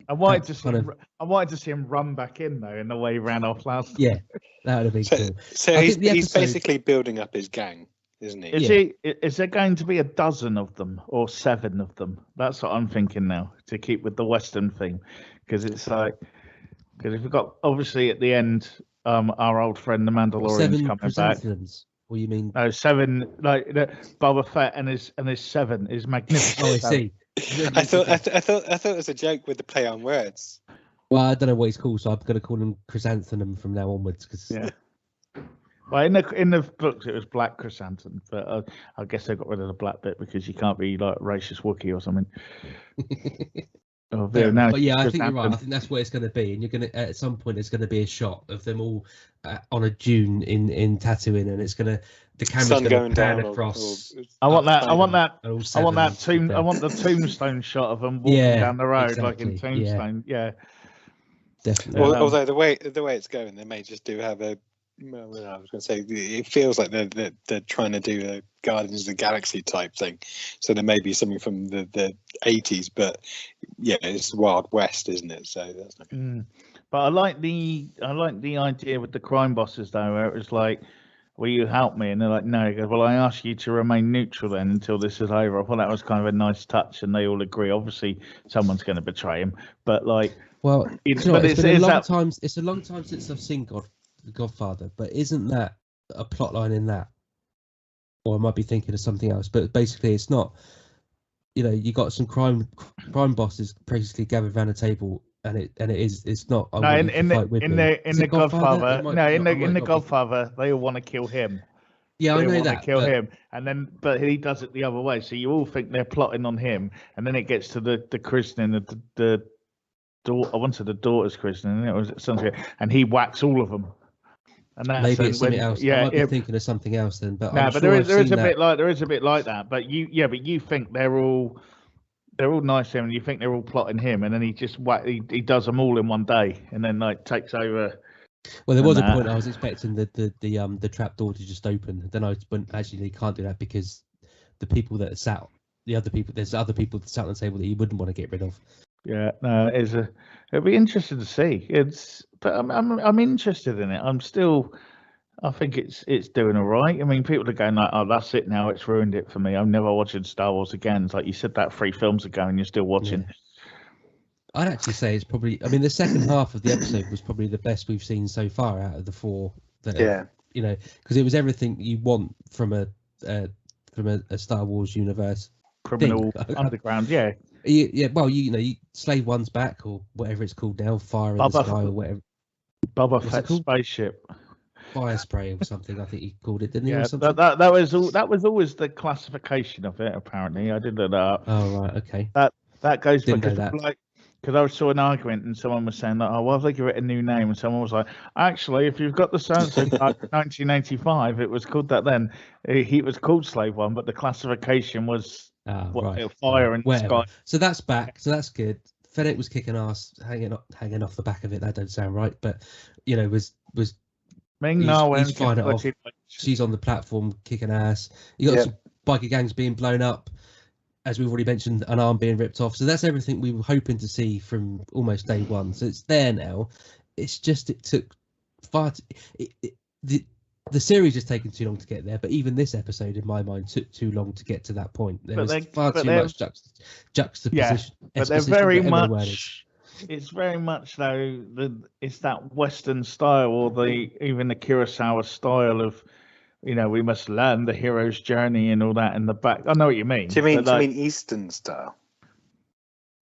[SPEAKER 4] I wanted to see him run back in though, in the way he ran off last time.
[SPEAKER 1] Yeah, that would have been cool.
[SPEAKER 3] So he's basically building up his gang, isn't he?
[SPEAKER 4] Is there going to be a dozen of them or 7 of them? That's what I'm thinking now, to keep with the Western theme, because if we've got, obviously at the end, our old friend the Mandalorian's coming back.
[SPEAKER 1] What do you mean?
[SPEAKER 4] No, 7, like Boba Fett and his 7 is magnificent.
[SPEAKER 1] Oh, I see.
[SPEAKER 3] I thought it was a joke with the play on words.
[SPEAKER 1] Well, I don't know what he's called, so I'm going to call him Chrysanthemum from now onwards.
[SPEAKER 4] Well, in the books it was Black Chrysanthemum, but I guess they got rid of the black bit because you can't be like racist Wookiee or something.
[SPEAKER 1] But yeah, I think you're right. I think that's what it's going to be, and you're going to at some point there's going to be a shot of them all on a dune in Tatooine, and it's going to the camera's going to pan across.
[SPEAKER 4] I want the tombstone shot of them walking down the road like in Tombstone. Yeah,
[SPEAKER 1] definitely.
[SPEAKER 3] Although the way it's going, they may just have a. Well, I was going to say it feels like they're trying to do a Guardians of the Galaxy type thing, so there may be something from the 80s, but yeah, it's Wild West, isn't it? So that's not good.
[SPEAKER 4] But I like the idea with the crime bosses though, where it was like, "Will you help me?" And they're like, "No." He goes, "Well, I ask you to remain neutral then until this is over." I thought that was kind of a nice touch, and they all agree. Obviously, someone's going to betray him, but like,
[SPEAKER 1] well, it's a long time. It's a long time since I've seen The Godfather, but isn't that a plot line in that? Or I might be thinking of something else, but basically it's not, you got some crime bosses basically gathered around a table, and it's not.
[SPEAKER 4] In the Godfather, they all want to kill him.
[SPEAKER 1] Yeah, I know that.
[SPEAKER 4] Him, and then but he does it the other way. So you all think they're plotting on him, and then it gets to the christening, the daughter. I wanted the daughter's christening, and he whacks all of them. And
[SPEAKER 1] maybe it's something else. I might be thinking of something else then. But
[SPEAKER 4] there is a bit like that. But you think they're all nice to him, and you think they're all plotting him, and then he just he does them all in one day, and then like takes over.
[SPEAKER 1] Well, there was a point I was expecting the trap door to just open. Then I went, actually, they can't do that because there's other people that sat on the table that you wouldn't want to get rid of.
[SPEAKER 4] Yeah, no, it'll be interesting to see. But I'm interested in it. I think it's doing all right. I mean, people are going like, "Oh, that's it now. It's ruined it for me. I'm never watching Star Wars again." It's like you said that 3 films ago, and you're still watching.
[SPEAKER 1] Yeah. I'd actually say it's probably. I mean, the second half of the episode was probably the best we've seen so far out of the 4. Because it was everything you want from a Star Wars universe.
[SPEAKER 4] Criminal underground, yeah.
[SPEAKER 1] Yeah, well, Slave One's back, or whatever it's called now, Fire in the Sky, or whatever.
[SPEAKER 4] Boba Fett spaceship.
[SPEAKER 1] Fire spray or something, I think he called it, didn't he?
[SPEAKER 4] Yeah,
[SPEAKER 1] or something?
[SPEAKER 4] that was always the classification of it. Apparently, I didn't know that.
[SPEAKER 1] Oh right, okay.
[SPEAKER 4] That goes
[SPEAKER 1] because
[SPEAKER 4] I saw an argument and someone was saying that, "Oh, well, if they give it a new name," and someone was like, "Actually, if you've got the sound like 1985, it was called that then. He was called Slave One, but the classification was." Fire and Sky.
[SPEAKER 1] So that's back. So that's good. Fennec was kicking ass, hanging off the back of it. That don't sound right, but was he's firing it off. She's on the platform kicking ass. You got some biker gangs being blown up, as we've already mentioned, an arm being ripped off. So that's everything we were hoping to see from almost day one. So it's there now. It's just it took far. the series has taken too long to get there, but even this episode, in my mind, took too long to get to that point. There was far too much juxtaposition.
[SPEAKER 4] Yeah, but they're very
[SPEAKER 1] whatever the word
[SPEAKER 4] much. It's very much though. It's that Western style, or even the Kurosawa style of, we must learn the hero's journey and all that in the back. I know what you mean.
[SPEAKER 3] Do you mean Eastern style?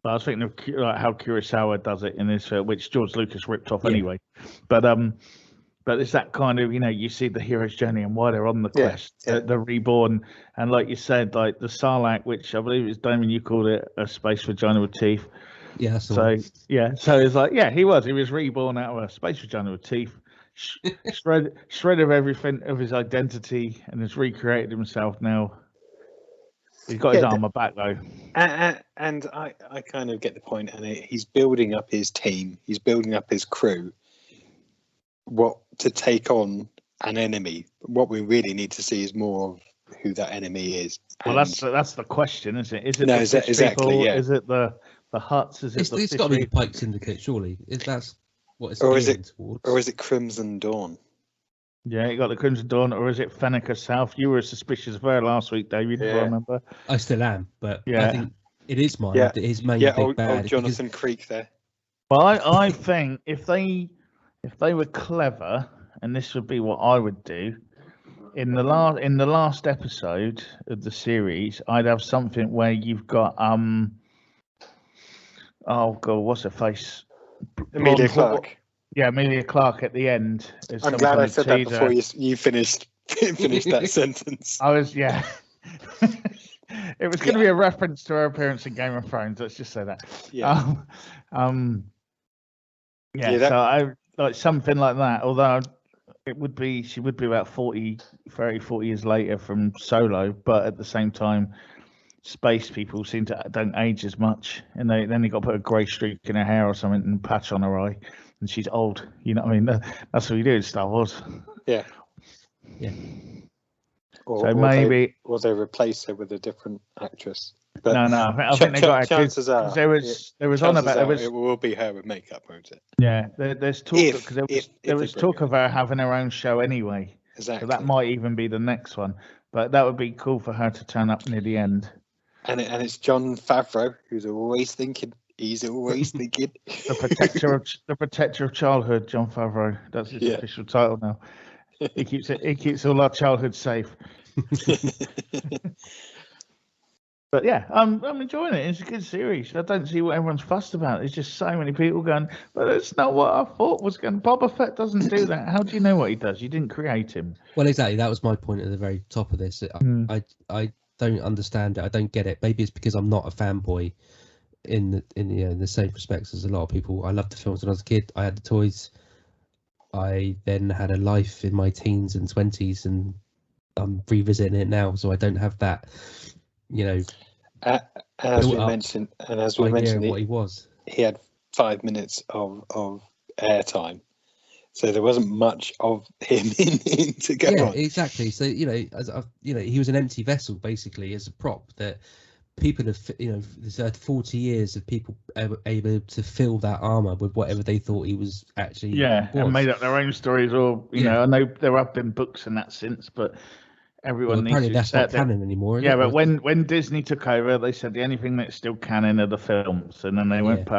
[SPEAKER 4] I was thinking of how Kurosawa does it in this film, which George Lucas ripped off anyway. But it's that kind of, you see the hero's journey and why they're on the quest, the reborn, and like you said, like the Sarlacc, which I believe is Damon, you called it a space vagina with teeth.
[SPEAKER 1] Yeah.
[SPEAKER 4] So it's like, he was reborn out of a space vagina with teeth, shred of everything of his identity, and has recreated himself now. He's got his armor back though.
[SPEAKER 3] And I kind of get the point, and he's building up his team, he's building up his crew. What to take on an enemy? What we really need to see is more of who that enemy is.
[SPEAKER 4] Well, that's the question, isn't it? Is it
[SPEAKER 3] exactly?
[SPEAKER 4] People?
[SPEAKER 3] Yeah.
[SPEAKER 4] Is it the Huts? Is it
[SPEAKER 1] it's got to be the Pike Syndicate, surely. That's what it's towards.
[SPEAKER 3] Or is it Crimson Dawn?
[SPEAKER 4] Yeah, you got the Crimson Dawn, or is it Fenneca South? You were suspicious of her last week, David. Yeah. I remember.
[SPEAKER 1] I still am, but I think it is mine. Yeah. His main big bad.
[SPEAKER 3] Old Jonathan Creek there.
[SPEAKER 4] Well, I think if they were clever, and this would be what I would do, in the last episode of the series, I'd have something where you've got oh god, what's her face?
[SPEAKER 3] Emilia Clarke.
[SPEAKER 4] Yeah, Emilia Clarke at the end.
[SPEAKER 3] I'm glad I said that before you finished that sentence.
[SPEAKER 4] I was It was going to be a reference to her appearance in Game of Thrones. Let's just say that.
[SPEAKER 3] Yeah.
[SPEAKER 4] So I like something like that. Although she would be about 40 years later from Solo, but at the same time, space people seem to don't age as much, and then they got to put a grey streak in her hair or something and patch on her eye, and she's old. You know what I mean? That's what we do in Star Wars.
[SPEAKER 3] Yeah.
[SPEAKER 4] So maybe
[SPEAKER 3] they replace her with a different actress.
[SPEAKER 4] But no, I think they got
[SPEAKER 3] chances are
[SPEAKER 4] there was on about
[SPEAKER 3] it will be her with makeup, won't it?
[SPEAKER 4] Yeah, there's talk because there was talk of her having her own show anyway.
[SPEAKER 3] Exactly.
[SPEAKER 4] So that might even be the next one, but that would be cool for her to turn up near the end.
[SPEAKER 3] And it's Jon Favreau who's always thinking. He's always thinking.
[SPEAKER 4] the protector of childhood, Jon Favreau. That's his official title now. He keeps all our childhood safe. But yeah, I'm enjoying it. It's a good series. I don't see what everyone's fussed about. There's just so many people going, but it's not what I thought was going. Boba Fett doesn't do that. How do you know what he does? You didn't create him.
[SPEAKER 1] Well, exactly. That was my point at the very top of this. I don't understand it. I don't get it. Maybe it's because I'm not a fanboy in the same respects as a lot of people. I loved the films when I was a kid. I had the toys. I then had a life in my teens and 20s, and I'm revisiting it now, so I don't have that.
[SPEAKER 3] As we mentioned,
[SPEAKER 1] what he was.
[SPEAKER 3] He had 5 minutes of airtime, so there wasn't much of him in to go on.
[SPEAKER 1] Yeah, exactly. So he was an empty vessel basically as a prop that people have. There's 40 years of people able to fill that armor with whatever they thought he was actually.
[SPEAKER 4] Yeah, and made up their own stories, or I know there have been books in that since, but. Everyone needs to
[SPEAKER 1] that's not canon anymore.
[SPEAKER 4] Yeah, but when Disney took over, they said the only thing that's still canon are the films, and then they went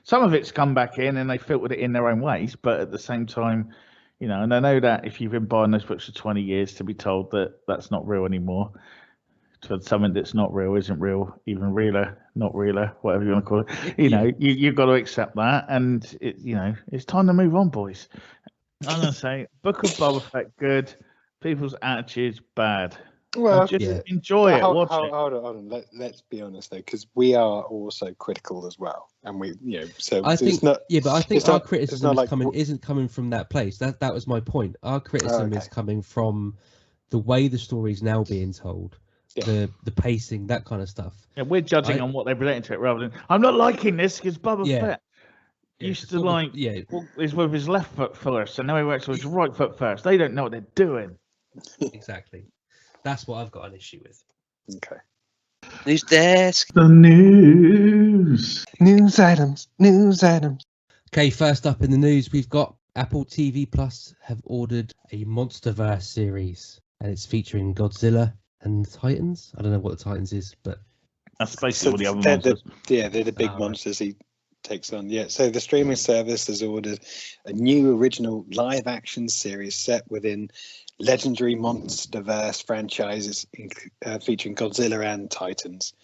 [SPEAKER 4] some of it's come back in, and they filtered it in their own ways. But at the same time, and I know that if you've been buying those books for 20 years, to be told that that's not real anymore, to something that's not real isn't real, even realer, not realer, whatever you want to call it. You've got to accept that, and it's time to move on, boys. I'm gonna say Book of Boba Fett, good. People's attitudes bad.
[SPEAKER 3] Well,
[SPEAKER 4] enjoy it. Watch it.
[SPEAKER 3] Hold on. Let's be honest though, because we are also critical as well, and we, so
[SPEAKER 1] I think
[SPEAKER 3] not.
[SPEAKER 1] Yeah, but I think our criticism isn't coming from that place. That was my point. Our criticism is coming from the way the story's now being told, the pacing, that kind of stuff.
[SPEAKER 4] Yeah, we're judging on what they present to it rather than I'm not liking this because Boba Fett. Used to is with his left foot first, and now he works with his right foot first. They don't know what they're doing.
[SPEAKER 1] Exactly. That's what I've got an issue with.
[SPEAKER 3] Okay.
[SPEAKER 2] News desk.
[SPEAKER 4] The news.
[SPEAKER 3] News items.
[SPEAKER 1] Okay, first up in the news, we've got Apple TV Plus have ordered a Monsterverse series, and it's featuring Godzilla and Titans. I don't know what the Titans is, but
[SPEAKER 4] That's basically all the other
[SPEAKER 3] they're
[SPEAKER 4] monsters.
[SPEAKER 3] they're the big monsters he takes on. Yeah, so the streaming service has ordered a new original live action series set within legendary Monsterverse franchises, featuring Godzilla and Titans.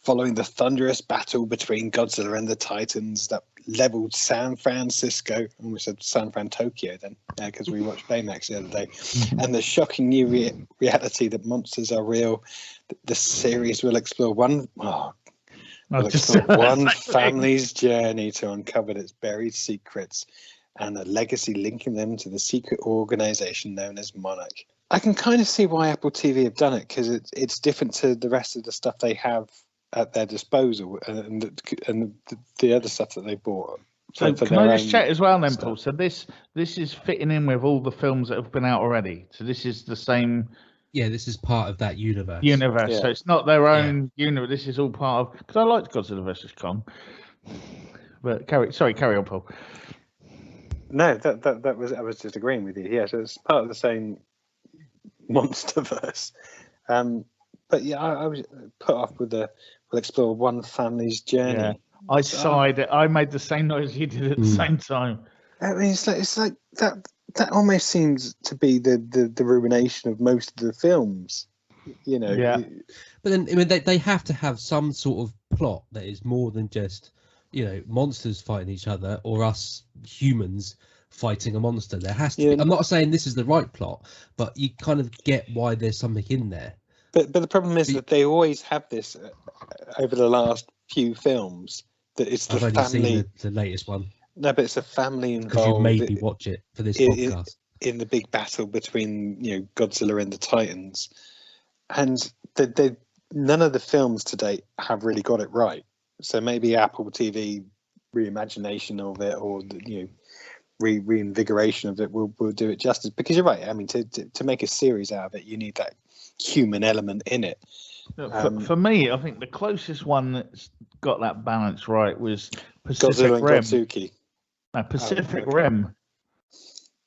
[SPEAKER 3] Following the thunderous battle between Godzilla and the Titans that leveled San Francisco, I almost said San Fran Tokyo then, because we watched Baymax the other day, and the shocking new reality that monsters are real, the series will explore one family's journey to uncover its buried secrets and a legacy linking them to the secret organization known as Monarch. I can kind of see why Apple TV have done it, because it's different to the rest of the stuff they have at their disposal and the other stuff that they bought.
[SPEAKER 4] So can I just check as well then, Paul? So this is fitting in with all the films that have been out already. So this is the same.
[SPEAKER 1] Yeah, this is part of that universe.
[SPEAKER 4] Yeah. So it's not their own universe. This is all part of. Because I liked Godzilla vs Kong. But carry on, Paul.
[SPEAKER 3] No, that was, I was just agreeing with you. Yeah, so it's part of the same Monsterverse. But yeah, I was put off with we'll explore one family's journey. Yeah.
[SPEAKER 4] I sighed. I made the same noise you did at the same time.
[SPEAKER 3] I mean, it's like that. That almost seems to be the ruination of most of the films. You know.
[SPEAKER 4] Yeah.
[SPEAKER 1] But then, I mean, they have to have some sort of plot that is more than just, monsters fighting each other or us humans fighting a monster. There has to be. I'm not saying this is the right plot, but you kind of get why there's something in there.
[SPEAKER 3] But the problem is that they always have this over the last few films. That it's the
[SPEAKER 1] I've
[SPEAKER 3] family.
[SPEAKER 1] Only seen the latest one.
[SPEAKER 3] No, but it's a family involved.
[SPEAKER 1] Because you made me watch it for this podcast.
[SPEAKER 3] In the big battle between Godzilla and the Titans, and none of the films to date have really got it right. So maybe Apple TV reimagination of it, or reinvigoration of it will do it justice. Because you're right. I mean, to make a series out of it, you need that human element in it.
[SPEAKER 4] For me, I think the closest one that's got that balance right was Pacific Rim. Pacific Rim,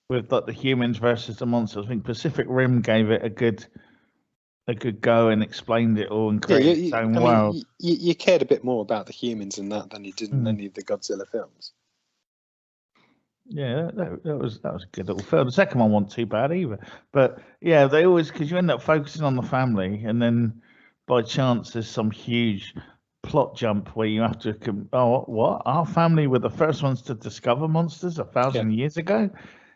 [SPEAKER 4] with like the humans versus the monsters. I think Pacific Rim gave it a good go and explained it all and created its own world.
[SPEAKER 3] You cared a bit more about the humans in that than you did in any of the Godzilla films.
[SPEAKER 4] Yeah, that was a good little film. The second one wasn't too bad either. But yeah, they always, because you end up focusing on the family, and then by chance there's some huge plot jump where you have to what our family were the first ones to discover monsters 1,000 years ago,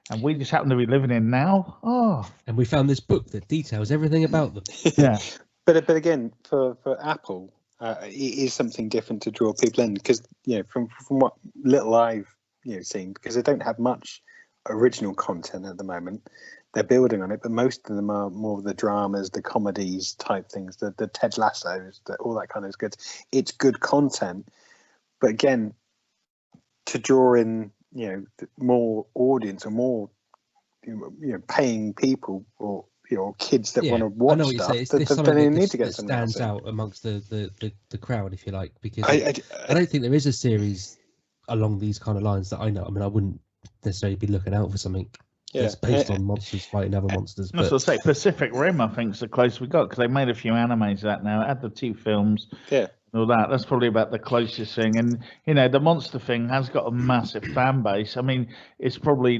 [SPEAKER 4] and we just happen to be living in now.
[SPEAKER 1] And we found this book that details everything about them.
[SPEAKER 4] Yeah.
[SPEAKER 3] But again, for Apple, it is something different to draw people in, because from what little I've seen, because they don't have much original content at the moment. They're building on it, but most of them are more of the dramas, the comedies type things, the Ted Lassos, all that kind of good. It's good content, but again, to draw in more audience or more paying people or kids that want to watch stuff, then you need to get something
[SPEAKER 1] that stands out amongst the crowd, if you like, because I don't think there is a series along these kind of lines that I know. I mean, I wouldn't necessarily be looking out for something that's based on monsters fighting other monsters.
[SPEAKER 4] But I was say Pacific Rim, I think, is the closest we got, because they made a few animes of that now. It had the 2 films.
[SPEAKER 3] Yeah.
[SPEAKER 4] And all that. That's probably about the closest thing. And the monster thing has got a massive fan base. I mean, it's probably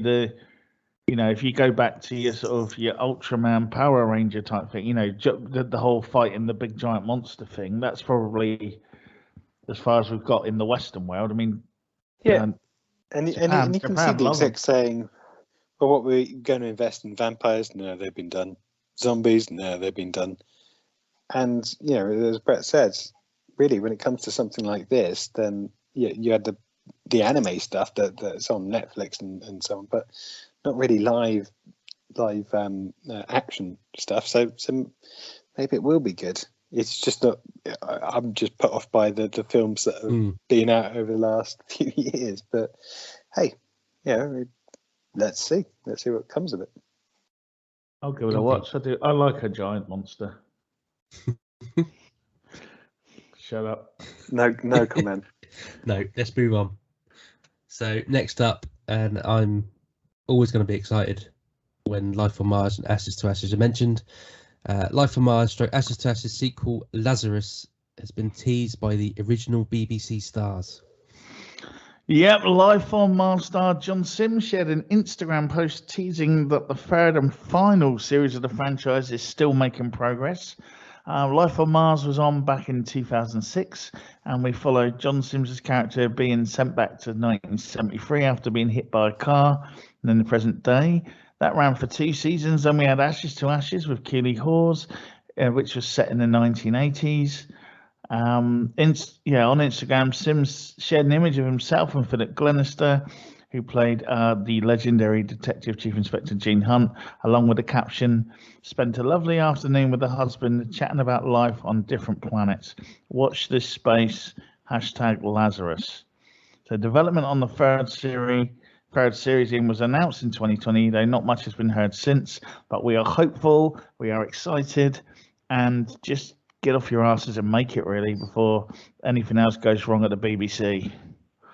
[SPEAKER 4] if you go back to your sort of your Ultraman Power Ranger type thing, the whole fighting the big giant monster thing, that's probably as far as we've got in the Western world. I mean,
[SPEAKER 3] and you can see the execs saying, well, what we're going to invest in vampires? No, they've been done. Zombies? No, they've been done. And, as Brett says, really, when it comes to something like this, then you had the anime stuff that's on Netflix and so on, but not really live action stuff. So maybe it will be good. It's just not. I'm just put off by the films that have been out over the last few years. But hey, let's see what comes of it.
[SPEAKER 4] I'll give it a watch. I like a giant monster. Shut up.
[SPEAKER 3] No comment.
[SPEAKER 1] No, let's move on. So next up, and I'm always going to be excited when Life on Mars and Ashes to Ashes are mentioned. Life on Mars / Ashes to Ashes sequel Lazarus has been teased by the original BBC stars.
[SPEAKER 4] Yep, Life on Mars star John Sims shared an Instagram post teasing that the third and final series of the franchise is still making progress. Life on Mars was on back in 2006, and we followed John Sims's character being sent back to 1973 after being hit by a car, and then the present day. That ran for 2 seasons. Then we had Ashes to Ashes with Keely Hawes, which was set in the 1980s. On Instagram, Sims shared an image of himself and Philip Glenister, who played the legendary Detective Chief Inspector Gene Hunt, along with the caption, "Spent a lovely afternoon with the husband chatting about life on different planets. Watch this space, #Lazarus." So development on the third series in was announced in 2020, though not much has been heard since, but we are hopeful, we are excited, and just get off your asses and make it, really, before anything else goes wrong at the BBC.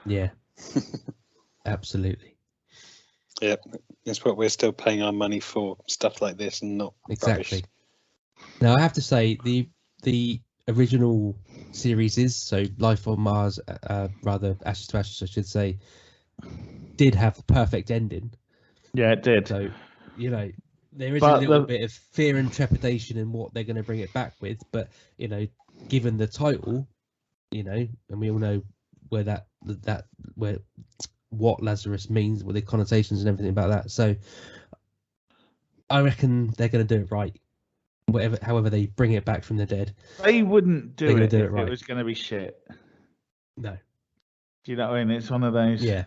[SPEAKER 1] Yeah, absolutely.
[SPEAKER 3] Yeah, it's what we're still paying our money for, stuff like this, and not
[SPEAKER 1] Exactly.
[SPEAKER 3] rubbish.
[SPEAKER 1] Now, I have to say, the original series so Life on Mars, rather Ashes to Ashes, I should say, did have the perfect ending.
[SPEAKER 4] Yeah, it did.
[SPEAKER 1] So, there is a little bit of fear and trepidation in what they're going to bring it back with, but given the title, and we all know where what Lazarus means, with the connotations and everything about that. So I reckon they're going to do it right. However they bring it back from the dead.
[SPEAKER 4] They wouldn't do it if
[SPEAKER 1] right.
[SPEAKER 4] it was going to be shit.
[SPEAKER 1] No.
[SPEAKER 4] Do you know what I mean? It's one of those.
[SPEAKER 1] Yeah.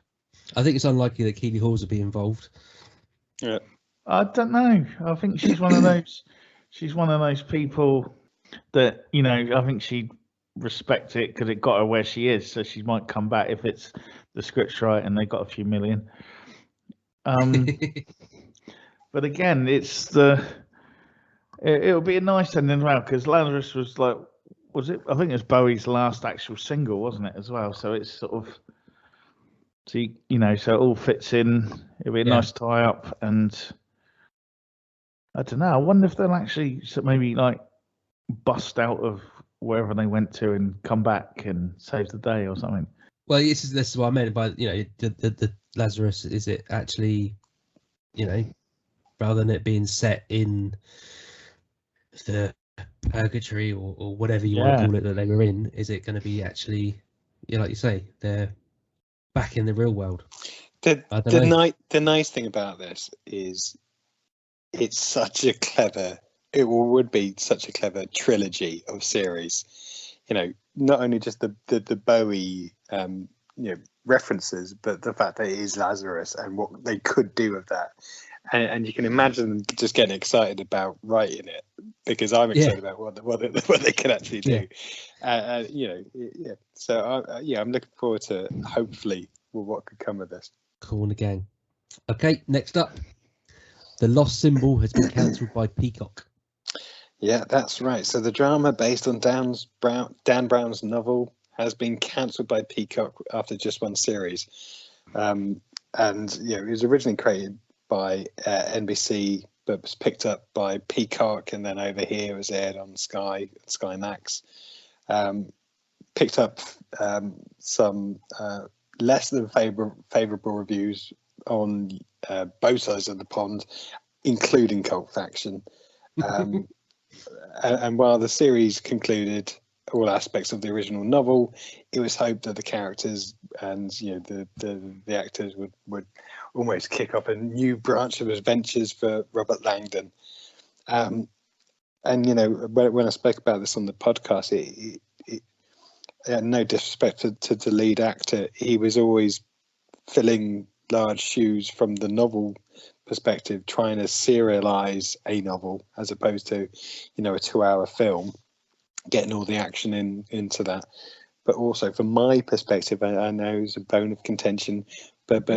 [SPEAKER 1] I think it's unlikely that Keely Hawes will be involved.
[SPEAKER 3] Yeah.
[SPEAKER 4] I don't know. I think she's one of those. She's one of those people that I think she'd respect it because it got her where she is. So she might come back if it's the script's right and they got a few million. But again, it'll be a nice ending as well, because Lazarus was I think it was Bowie's last actual single, wasn't it, as well? So it's sort of, so it all fits in. It'll be a nice tie up, and I don't know. I wonder if they'll actually maybe bust out of wherever they went to and come back and save the day or something.
[SPEAKER 1] Well, this is what I meant by the Lazarus. Is it actually, rather than it being set in the purgatory or whatever you want to call it that they were in, is it going to be actually, like you say, they're back in the real world?
[SPEAKER 3] The nice thing about this is it's such a clever, it would be such a clever trilogy of series. Not only just the Bowie references, but the fact that it is Lazarus and what they could do with that. And you can imagine them just getting excited about writing it, because I'm excited about what they can actually do. So I'm looking forward to hopefully what could come of this.
[SPEAKER 1] Cool in the gang. Okay, next up, The Lost Symbol has been cancelled by Peacock.
[SPEAKER 3] Yeah, that's right. So the drama based on Dan Brown's novel has been cancelled by Peacock after just one series, and it was originally created by NBC, but was picked up by Peacock, and then over here was aired on Sky Max. Picked up some less than favourable reviews on both sides of the pond, including Cult Faction. And while the series concluded all aspects of the original novel, it was hoped that the characters and the actors would almost kick off a new branch of adventures for Robert Langdon. And when I spoke about this on the podcast, it no disrespect to the lead actor, he was always filling large shoes from the novel perspective, trying to serialize a novel as opposed to a 2-hour film, getting all the action into that. But also from my perspective, I know it's a bone of contention, but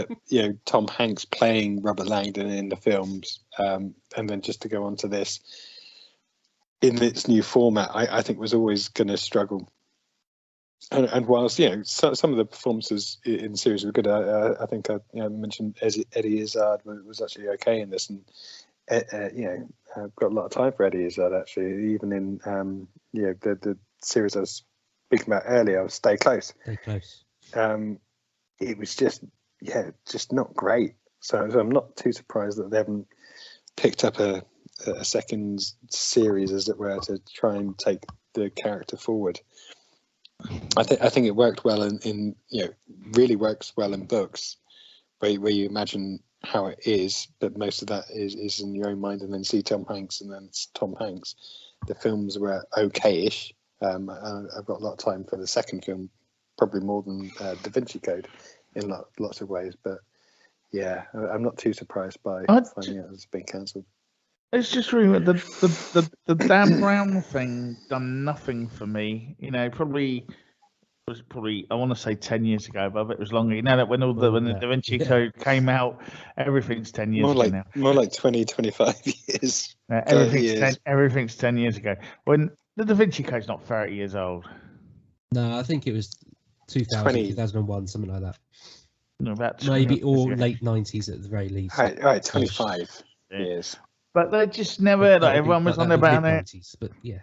[SPEAKER 3] Tom Hanks playing Robert Langdon in the films, and then just to go on to this in its new format, I think was always going to struggle. And whilst some of the performances in the series were good, I think I mentioned Eddie Izzard was actually okay in this, and I've got a lot of time for Eddie Izzard actually. Even in the series I was speaking about earlier, Stay Close.
[SPEAKER 1] Stay Close.
[SPEAKER 3] It was just not great. So I'm not too surprised that they haven't picked up a second series, as it were, to try and take the character forward. I think it worked well in really works well in books where you imagine how it is, but most of that is in your own mind, and then see Tom Hanks, and then it's Tom Hanks. The films were okay-ish. I've got a lot of time for the second film, probably more than Da Vinci Code in lots of ways, but yeah, I'm not too surprised by finding out it's been cancelled.
[SPEAKER 4] It's just really the Dan Brown thing done nothing for me. Probably I want to say 10 years ago, but it was longer. That when the Da Vinci Code came out, everything's 10 years ago now.
[SPEAKER 3] More like 20, 25 years.
[SPEAKER 4] Everything's 10 years ago. When the Da Vinci Code's not 30 years old.
[SPEAKER 1] No, I think it was 2000, 2001, something like that.
[SPEAKER 4] No,
[SPEAKER 1] maybe or late 90s at the very least.
[SPEAKER 3] Right, 25 years.
[SPEAKER 4] But they just never, everyone was on about it.
[SPEAKER 1] 90s, but yeah.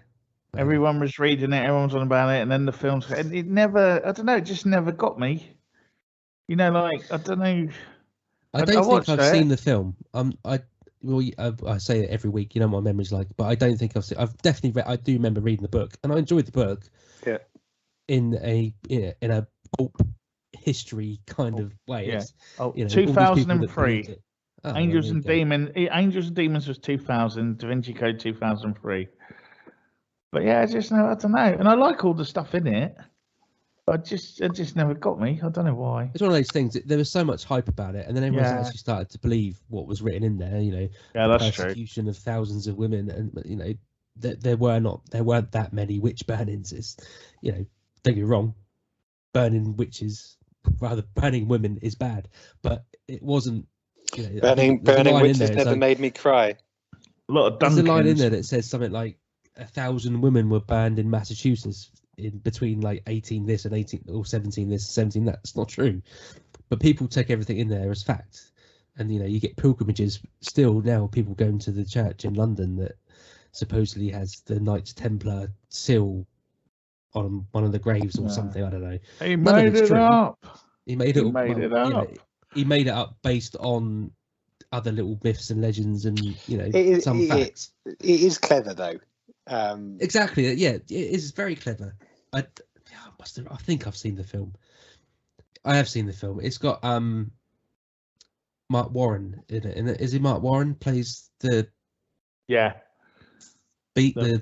[SPEAKER 4] Everyone was reading it, everyone was on about it, and then the films, and it never, I don't know, it just never got me. I don't know.
[SPEAKER 1] I don't think I've seen the film. I say it every week, my memory's like, but I don't think I've definitely read, I do remember reading the book, and I enjoyed the book.
[SPEAKER 3] Yeah.
[SPEAKER 1] In a pulp history kind of way.
[SPEAKER 4] Yeah. 2003. Angels and Demons was 2000. Da Vinci Code 2003. But yeah, I don't know. And I like all the stuff in it. But it just never got me. I don't know why.
[SPEAKER 1] It's one of those things. There was so much hype about it, and then everyone's actually started to believe what was written in there.
[SPEAKER 4] That's
[SPEAKER 1] persecution of thousands of women, and there weren't that many witch burnings. It's don't get me wrong, burning women is bad, but it wasn't.
[SPEAKER 3] Burning witches never made me cry.
[SPEAKER 4] A lot of
[SPEAKER 1] There's a line in there that says something like 1,000 women were burned in Massachusetts in between 18 this and 18 or 17 this, 17 that. It's not true, but people take everything in there as fact, and you get pilgrimages still now. People going to the church in London that supposedly has the Knights Templar seal on one of the graves or something. I don't know.
[SPEAKER 4] He made it up.
[SPEAKER 1] He made it up. He made it up based on other little myths and legends and some facts.
[SPEAKER 3] It is clever though.
[SPEAKER 1] Exactly. Yeah, it is very clever. I think I've seen the film. I have seen the film. It's got Mark Warren in it. Is it Mark Warren plays the
[SPEAKER 4] angel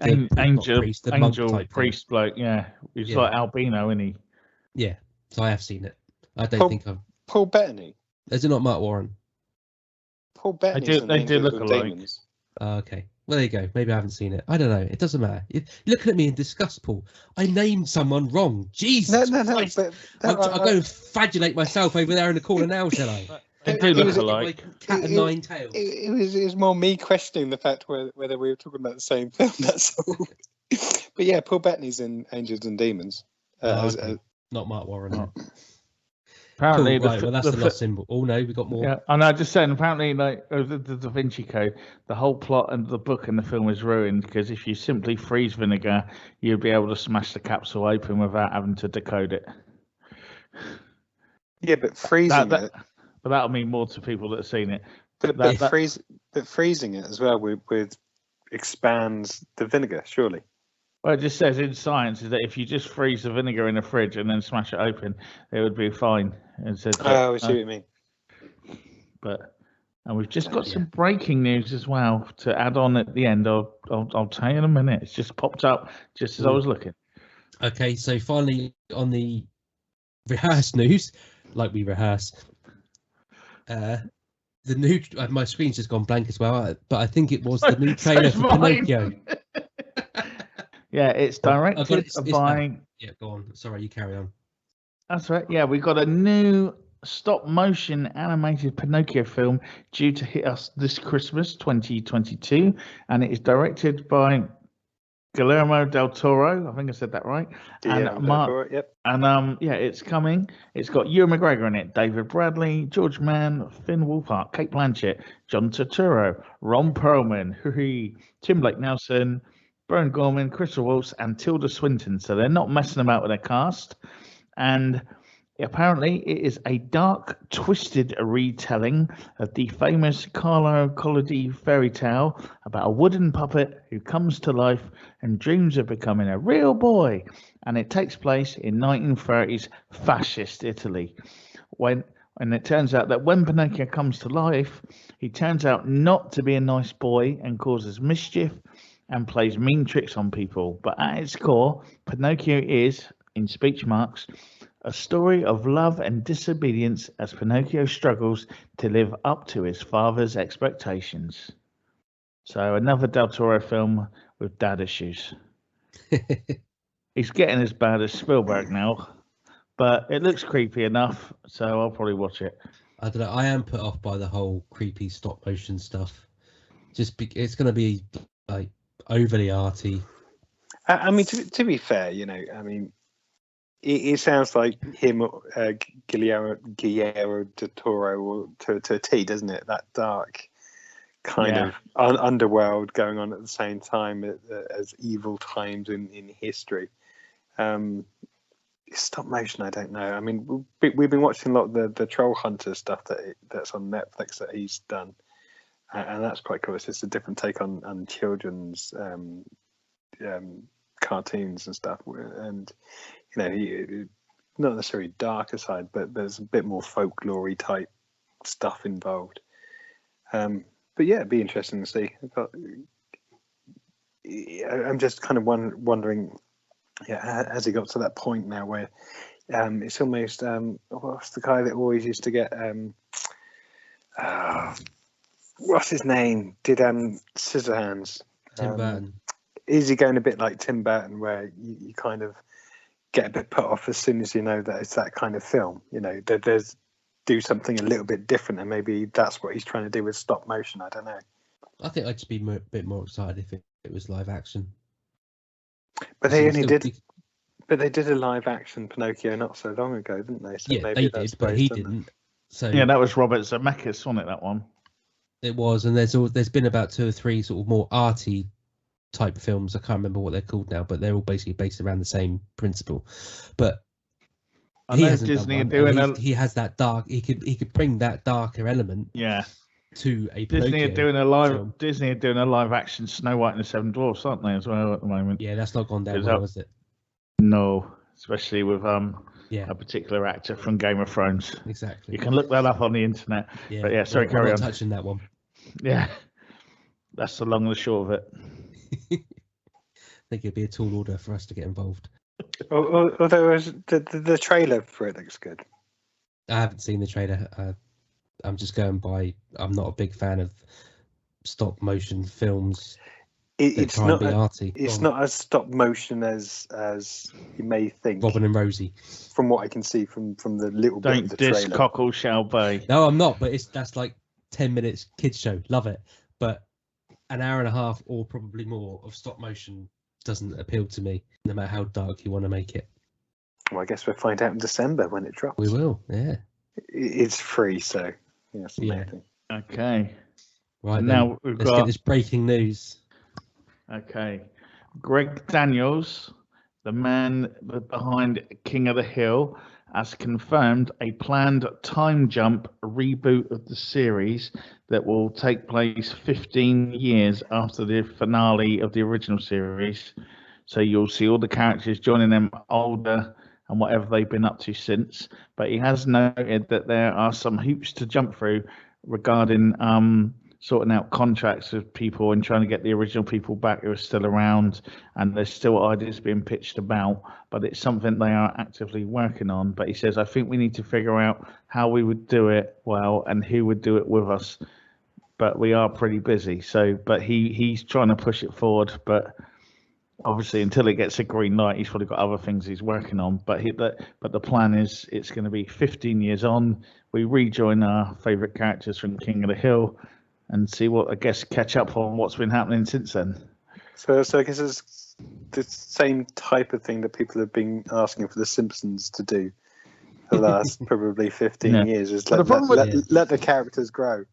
[SPEAKER 4] priest bloke? Yeah, he's like albino, isn't he?
[SPEAKER 1] Yeah. So I have seen it. I don't think I've.
[SPEAKER 3] Paul Bettany.
[SPEAKER 1] Is it not Mark Warren?
[SPEAKER 3] Paul Bettany.
[SPEAKER 4] They do look alike.
[SPEAKER 1] Okay. Well, there you go. Maybe I haven't seen it. I don't know. It doesn't matter. You're looking at me in disgust, Paul. I named someone wrong. Jesus Christ.
[SPEAKER 3] But
[SPEAKER 1] I'll go and flagellate myself over there in the corner now, shall I?
[SPEAKER 4] They do look alike.
[SPEAKER 1] Cat and nine tails.
[SPEAKER 3] It was more me questioning the fact whether we were talking about the same film. That's all. But yeah, Paul Bettany's in Angels and Demons.
[SPEAKER 1] Not Mark Warren. No.
[SPEAKER 4] Apparently,
[SPEAKER 1] cool, right, well, that's the lost symbol. Oh no, we got more.
[SPEAKER 4] Yeah, I know. Just saying. Apparently, the Da Vinci Code, the whole plot and the book and the film is ruined because if you simply freeze vinegar, you'd be able to smash the capsule open without having to decode it.
[SPEAKER 3] Yeah, but freezing it.
[SPEAKER 4] But that'll mean more to people that have seen it.
[SPEAKER 3] But freezing it as well with expands the vinegar, surely.
[SPEAKER 4] Well, it just says in science is that if you just freeze the vinegar in the fridge and then smash it open, it would be fine. It says,
[SPEAKER 3] I see what you mean.
[SPEAKER 4] And we've just got some breaking news as well to add on at the end. I'll tell you in a minute. It's just popped up just as I was looking.
[SPEAKER 1] Okay, so finally on the rehearse news, like we rehearse, the new my screen's just gone blank as well, but I think it was the new trailer for Pinocchio.
[SPEAKER 4] Yeah, it's directed by.
[SPEAKER 1] Yeah, go on. Sorry, you carry on.
[SPEAKER 4] That's right. Yeah, we got a new stop-motion animated Pinocchio film due to hit us this Christmas, 2022, and it is directed by Guillermo del Toro. I think I said that right.
[SPEAKER 3] Yeah,
[SPEAKER 4] And Mark.
[SPEAKER 3] yep.
[SPEAKER 4] And yeah, it's coming. It's got Ewan McGregor in it, David Bradley, George Mann, Finn Wolfhard, Kate Blanchett, John Turturro, Ron Perlman, Tim Blake Nelson, Baron Gorman, Crystal Waltz, and Tilda Swinton. So they're not messing about with their cast. And apparently, it is a dark, twisted retelling of the famous Carlo Collodi fairy tale about a wooden puppet who comes to life and dreams of becoming a real boy. And it takes place in 1930s fascist Italy. And it turns out that when Pinocchio comes to life, he turns out not to be a nice boy and causes mischief and plays mean tricks on people. But at its core, Pinocchio is, in speech marks, a story of love and disobedience as Pinocchio struggles to live up to his father's expectations. So another Del Toro film with dad issues. He's getting as bad as Spielberg now, but it looks creepy enough, so I'll probably watch it.
[SPEAKER 1] I don't know. I am put off by the whole creepy stop motion stuff. It's going to be like overly arty.
[SPEAKER 3] I mean, to be fair, I mean, it sounds like him, Guillermo del Toro, to a T, doesn't it? That dark kind of underworld going on at the same time as evil times in history. Stop motion, I don't know. I mean, we've been watching a lot of the Troll Hunter stuff that's on Netflix that he's done, and that's quite cool. It's just a different take on children's cartoons and stuff, and he not necessarily darker side, but there's a bit more folklore-y type stuff involved. But yeah, it'd be interesting to see. I'm just kind of wondering, has he got to that point now where it's almost what's the guy that always used to get what's his name? Did Scissorhands?
[SPEAKER 1] Tim Burton.
[SPEAKER 3] Is he going a bit like Tim Burton, where you kind of get a bit put off as soon as you know that it's that kind of film? There's do something a little bit different, and maybe that's what he's trying to do with stop motion. I don't know.
[SPEAKER 1] I think I'd just be a bit more excited if it was live action.
[SPEAKER 3] But they did a live action Pinocchio not so long ago, didn't they? So
[SPEAKER 1] yeah,
[SPEAKER 3] maybe
[SPEAKER 1] they did, but he didn't. So
[SPEAKER 4] yeah, that was Robert Zemeckis, wasn't it? That one.
[SPEAKER 1] It was, and there's been about 2 or 3 sort of more arty type films. I can't remember what they're called now, but they're all basically based around the same principle. But he hasn't Disney done one. I mean, he has that dark. He could bring that darker element.
[SPEAKER 4] Yeah.
[SPEAKER 1] To a
[SPEAKER 4] Disney are doing a live action Snow White and the Seven Dwarfs, aren't they, as well at the moment?
[SPEAKER 1] Yeah, that's not gone down well, has it?
[SPEAKER 4] No, especially with a particular actor from Game of Thrones.
[SPEAKER 1] Exactly.
[SPEAKER 4] You can look that up on the internet.
[SPEAKER 1] Yeah.
[SPEAKER 4] But yeah, sorry, carry on.
[SPEAKER 1] Touching that one.
[SPEAKER 4] Yeah, that's the long and the short of it.
[SPEAKER 1] I think it'd be a tall order for us to get involved.
[SPEAKER 3] Although the trailer for it looks good.
[SPEAKER 1] I haven't seen the trailer. I'm just going by. I'm not a big fan of stop motion films.
[SPEAKER 3] It's not arty. It's not as stop motion as you may think.
[SPEAKER 1] Robin and Rosie.
[SPEAKER 3] From what I can see from the little bit of the trailer.
[SPEAKER 4] Don't diss Cockle shall bay.
[SPEAKER 1] No, I'm not. But that's like 10 minutes kids show. Love it. But an hour and a half or probably more of stop motion doesn't appeal to me, no matter how dark you want to make it.
[SPEAKER 3] Well, I guess we'll find out in December when it drops.
[SPEAKER 1] We will. Yeah.
[SPEAKER 3] It's free, so. Yeah.
[SPEAKER 4] Okay.
[SPEAKER 1] Right
[SPEAKER 4] now
[SPEAKER 1] let's get this breaking news.
[SPEAKER 4] Okay. Greg Daniels, the man behind King of the Hill, has confirmed a planned time jump reboot of the series that will take place 15 years after the finale of the original series. So you'll see all the characters joining them older and whatever they've been up to since. But he has noted that there are some hoops to jump through regarding sorting out contracts with people and trying to get the original people back who are still around. And there's still ideas being pitched about, but it's something they are actively working on. But he says, I think we need to figure out how we would do it well and who would do it with us. But we are pretty busy. So, but he's trying to push it forward, but obviously, until it gets a green light, he's probably got other things he's working on. But the plan is it's going to be 15 years on. We rejoin our favourite characters from King of the Hill and see catch up on what's been happening since then.
[SPEAKER 3] So I guess it's the same type of thing that people have been asking for The Simpsons to do for the last probably 15 years. Is let the characters grow.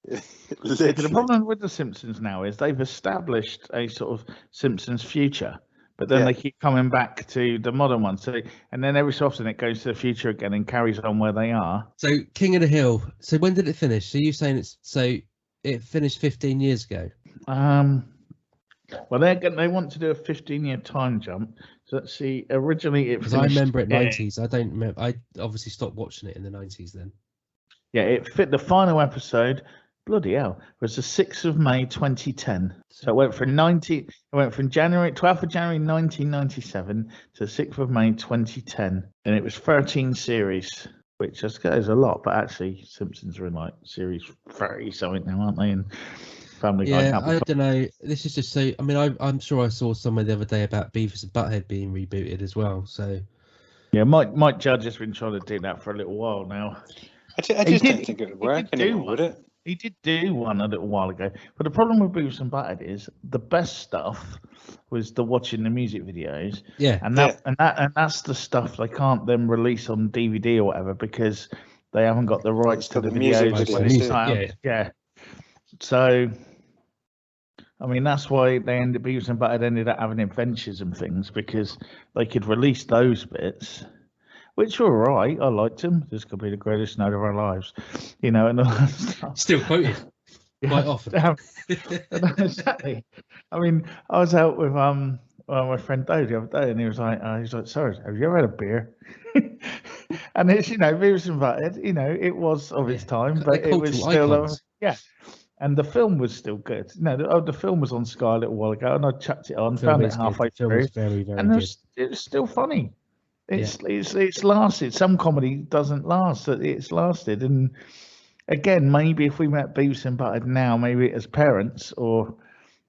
[SPEAKER 4] The problem with The Simpsons now is they've established a sort of Simpsons future, but then they keep coming back to the modern one. So, and then every so often it goes to the future again and carries on where they are.
[SPEAKER 1] So King of the Hill. So when did it finish? So you're saying it finished 15 years ago?
[SPEAKER 4] Well, they want to do a 15-year time jump. So let's see. Originally, it
[SPEAKER 1] because
[SPEAKER 4] finished.
[SPEAKER 1] I remember it 90s. I don't remember. I obviously stopped watching it in the 90s then.
[SPEAKER 4] Yeah, it fit the final episode. Bloody hell! It was the 6th of May 2010. So it went from January 12th of January 1997 to the 6th of May 2010, and it was 13 series, which is a lot. But actually, Simpsons are in like series 30 something now, aren't they? And Family Guy.
[SPEAKER 1] Yeah, I don't know. This is just so. I mean, I'm sure I saw somewhere the other day about Beavis and Butthead being rebooted as well. So
[SPEAKER 4] yeah, Mike Judge has been trying to do that for a little while now.
[SPEAKER 3] I just don't think it would work anymore, would it?
[SPEAKER 4] He did do one a little while ago, but the problem with Beavis and Butthead is the best stuff was the watching the music videos.
[SPEAKER 1] Yeah,
[SPEAKER 4] and that's the stuff they can't then release on DVD or whatever because they haven't got the rights to the videos. Yeah. So, I mean, that's why Beavis and Butthead ended up having adventures and things because they could release those bits. Which were all right. I liked him. This could be the greatest night of our lives, and all that stuff.
[SPEAKER 1] Still quoted quite often.
[SPEAKER 4] Exactly. I mean, I was out with my friend Dave the other day, and he was like, "Sorry, have you ever had a beer?" And it's Beavis and Butthead. It was of its time, but it was still And the film was still good. The film was on Sky a little while ago, and I chucked it on, found it halfway through,
[SPEAKER 1] very, very
[SPEAKER 4] and
[SPEAKER 1] good.
[SPEAKER 4] it was still funny. It's lasted. Some comedy doesn't last. It's lasted, and again, maybe if we met Beavis and Butthead now, maybe as parents or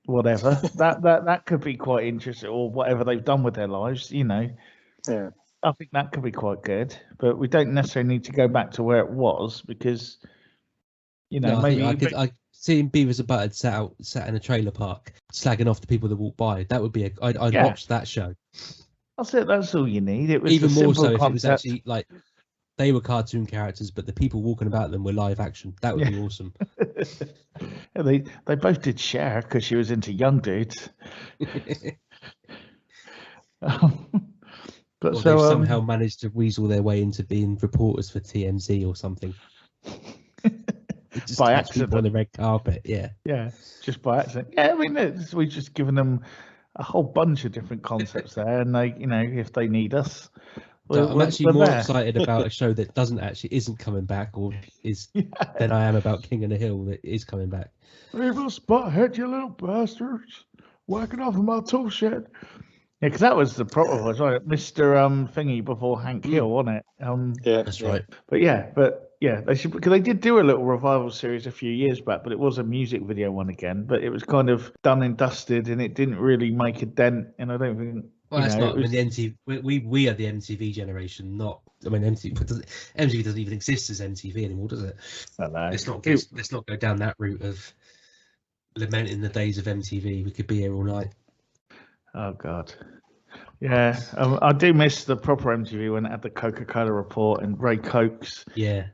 [SPEAKER 4] whatever, that could be quite interesting, or whatever they've done with their lives.
[SPEAKER 3] Yeah,
[SPEAKER 4] I think that could be quite good, but we don't necessarily need to go back to where it was because, maybe
[SPEAKER 1] I seeing Beavis and Butthead sat in a trailer park slagging off the people that walk by. That would be I'd watch that show.
[SPEAKER 4] That's it. That's all you need. It was
[SPEAKER 1] even more so
[SPEAKER 4] concept.
[SPEAKER 1] if it was actually like they were cartoon characters, but the people walking about them were live action. That would be awesome.
[SPEAKER 4] They both did share because she was into young dudes. But
[SPEAKER 1] or they've somehow managed to weasel their way into being reporters for TMZ or something. Just
[SPEAKER 4] by accident
[SPEAKER 1] on the red carpet. Yeah,
[SPEAKER 4] just by accident. Yeah, I mean, we've just given them a whole bunch of different concepts there, and they, if they need us,
[SPEAKER 1] I'm actually more excited about a show that isn't coming back, or is than I am about King of the Hill that is coming back.
[SPEAKER 4] Beavis Butthead, you little bastards, whacking off of my tool shed. Yeah, because that was the problem, was right, Mr. Thingy before Hank Hill, wasn't it?
[SPEAKER 1] Yeah, that's right.
[SPEAKER 4] But they should, because they did do a little revival series a few years back, but it was a music video one again. But it was kind of done and dusted, and it didn't really make a dent. And I don't think.
[SPEAKER 1] Well, that's not. I mean, the MTV. We are the MTV generation, not. I mean, MTV doesn't even exist as MTV anymore, does it?
[SPEAKER 4] No.
[SPEAKER 1] Let's not go down that route of lamenting the days of MTV. We could be here all night.
[SPEAKER 4] Oh God. Yeah, I do miss the proper MTV when it had the Coca-Cola Report and Ray Cokes.
[SPEAKER 1] Yeah.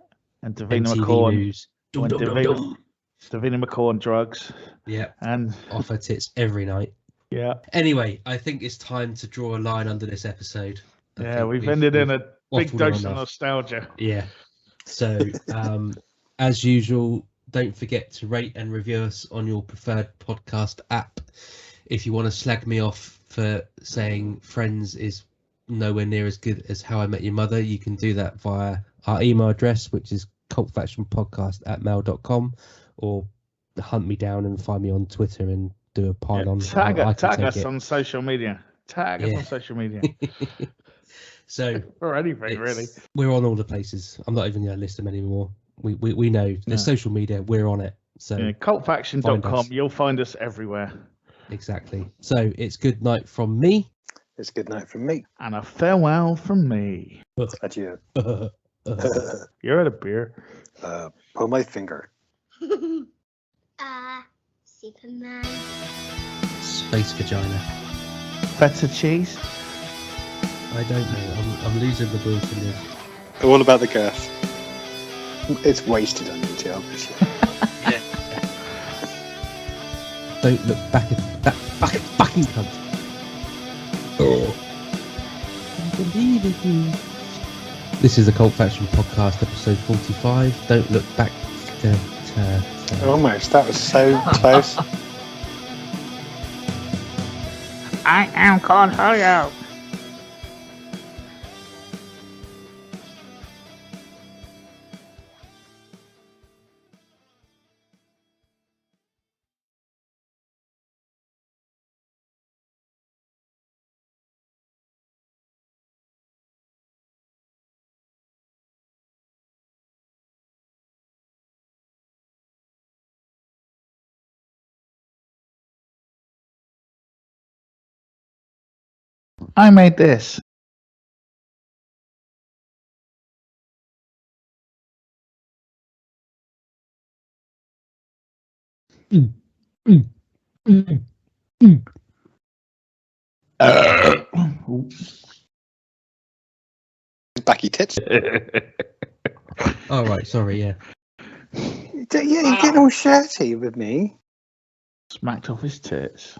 [SPEAKER 4] And Davina McCall. Davina McCall on drugs.
[SPEAKER 1] Yeah.
[SPEAKER 4] And
[SPEAKER 1] off her tits every night.
[SPEAKER 4] Yeah.
[SPEAKER 1] Anyway, I think it's time to draw a line under this episode.
[SPEAKER 4] We've ended in a big dose of nostalgia.
[SPEAKER 1] Yeah. So, as usual, don't forget to rate and review us on your preferred podcast app. If you want to slag me off for saying Friends is nowhere near as good as How I Met Your Mother, you can do that via our email address, which is cultfactionpodcast@mail.com, or hunt me down and find me on Twitter and do a pile on.
[SPEAKER 4] Tag us on social media. Tag us on social media.
[SPEAKER 1] So
[SPEAKER 4] or anything really.
[SPEAKER 1] We're on all the places. I'm not even going to list them anymore. We know there's social media. We're on it. So
[SPEAKER 4] cultfaction.com. You'll find us everywhere.
[SPEAKER 1] Exactly. So it's good night from me.
[SPEAKER 3] It's good night from me.
[SPEAKER 4] And a farewell from me.
[SPEAKER 3] Adieu.
[SPEAKER 4] You're at a beer.
[SPEAKER 3] Pull my finger.
[SPEAKER 5] Superman.
[SPEAKER 1] Space vagina.
[SPEAKER 4] feta cheese?
[SPEAKER 1] I don't know. I'm losing the will to live.
[SPEAKER 3] All about the girth. It's wasted on you two, obviously.
[SPEAKER 2] Yeah.
[SPEAKER 1] Don't look back at that fucking cunt. Oh. This is the Cult Faction Podcast, episode 45. Don't look back.
[SPEAKER 3] Almost. That was so close.
[SPEAKER 4] I am Cornholio. I made this.
[SPEAKER 3] Backy tits.
[SPEAKER 1] All right, sorry, yeah.
[SPEAKER 3] Yeah, you're getting all shirty with me.
[SPEAKER 4] Smacked off his tits.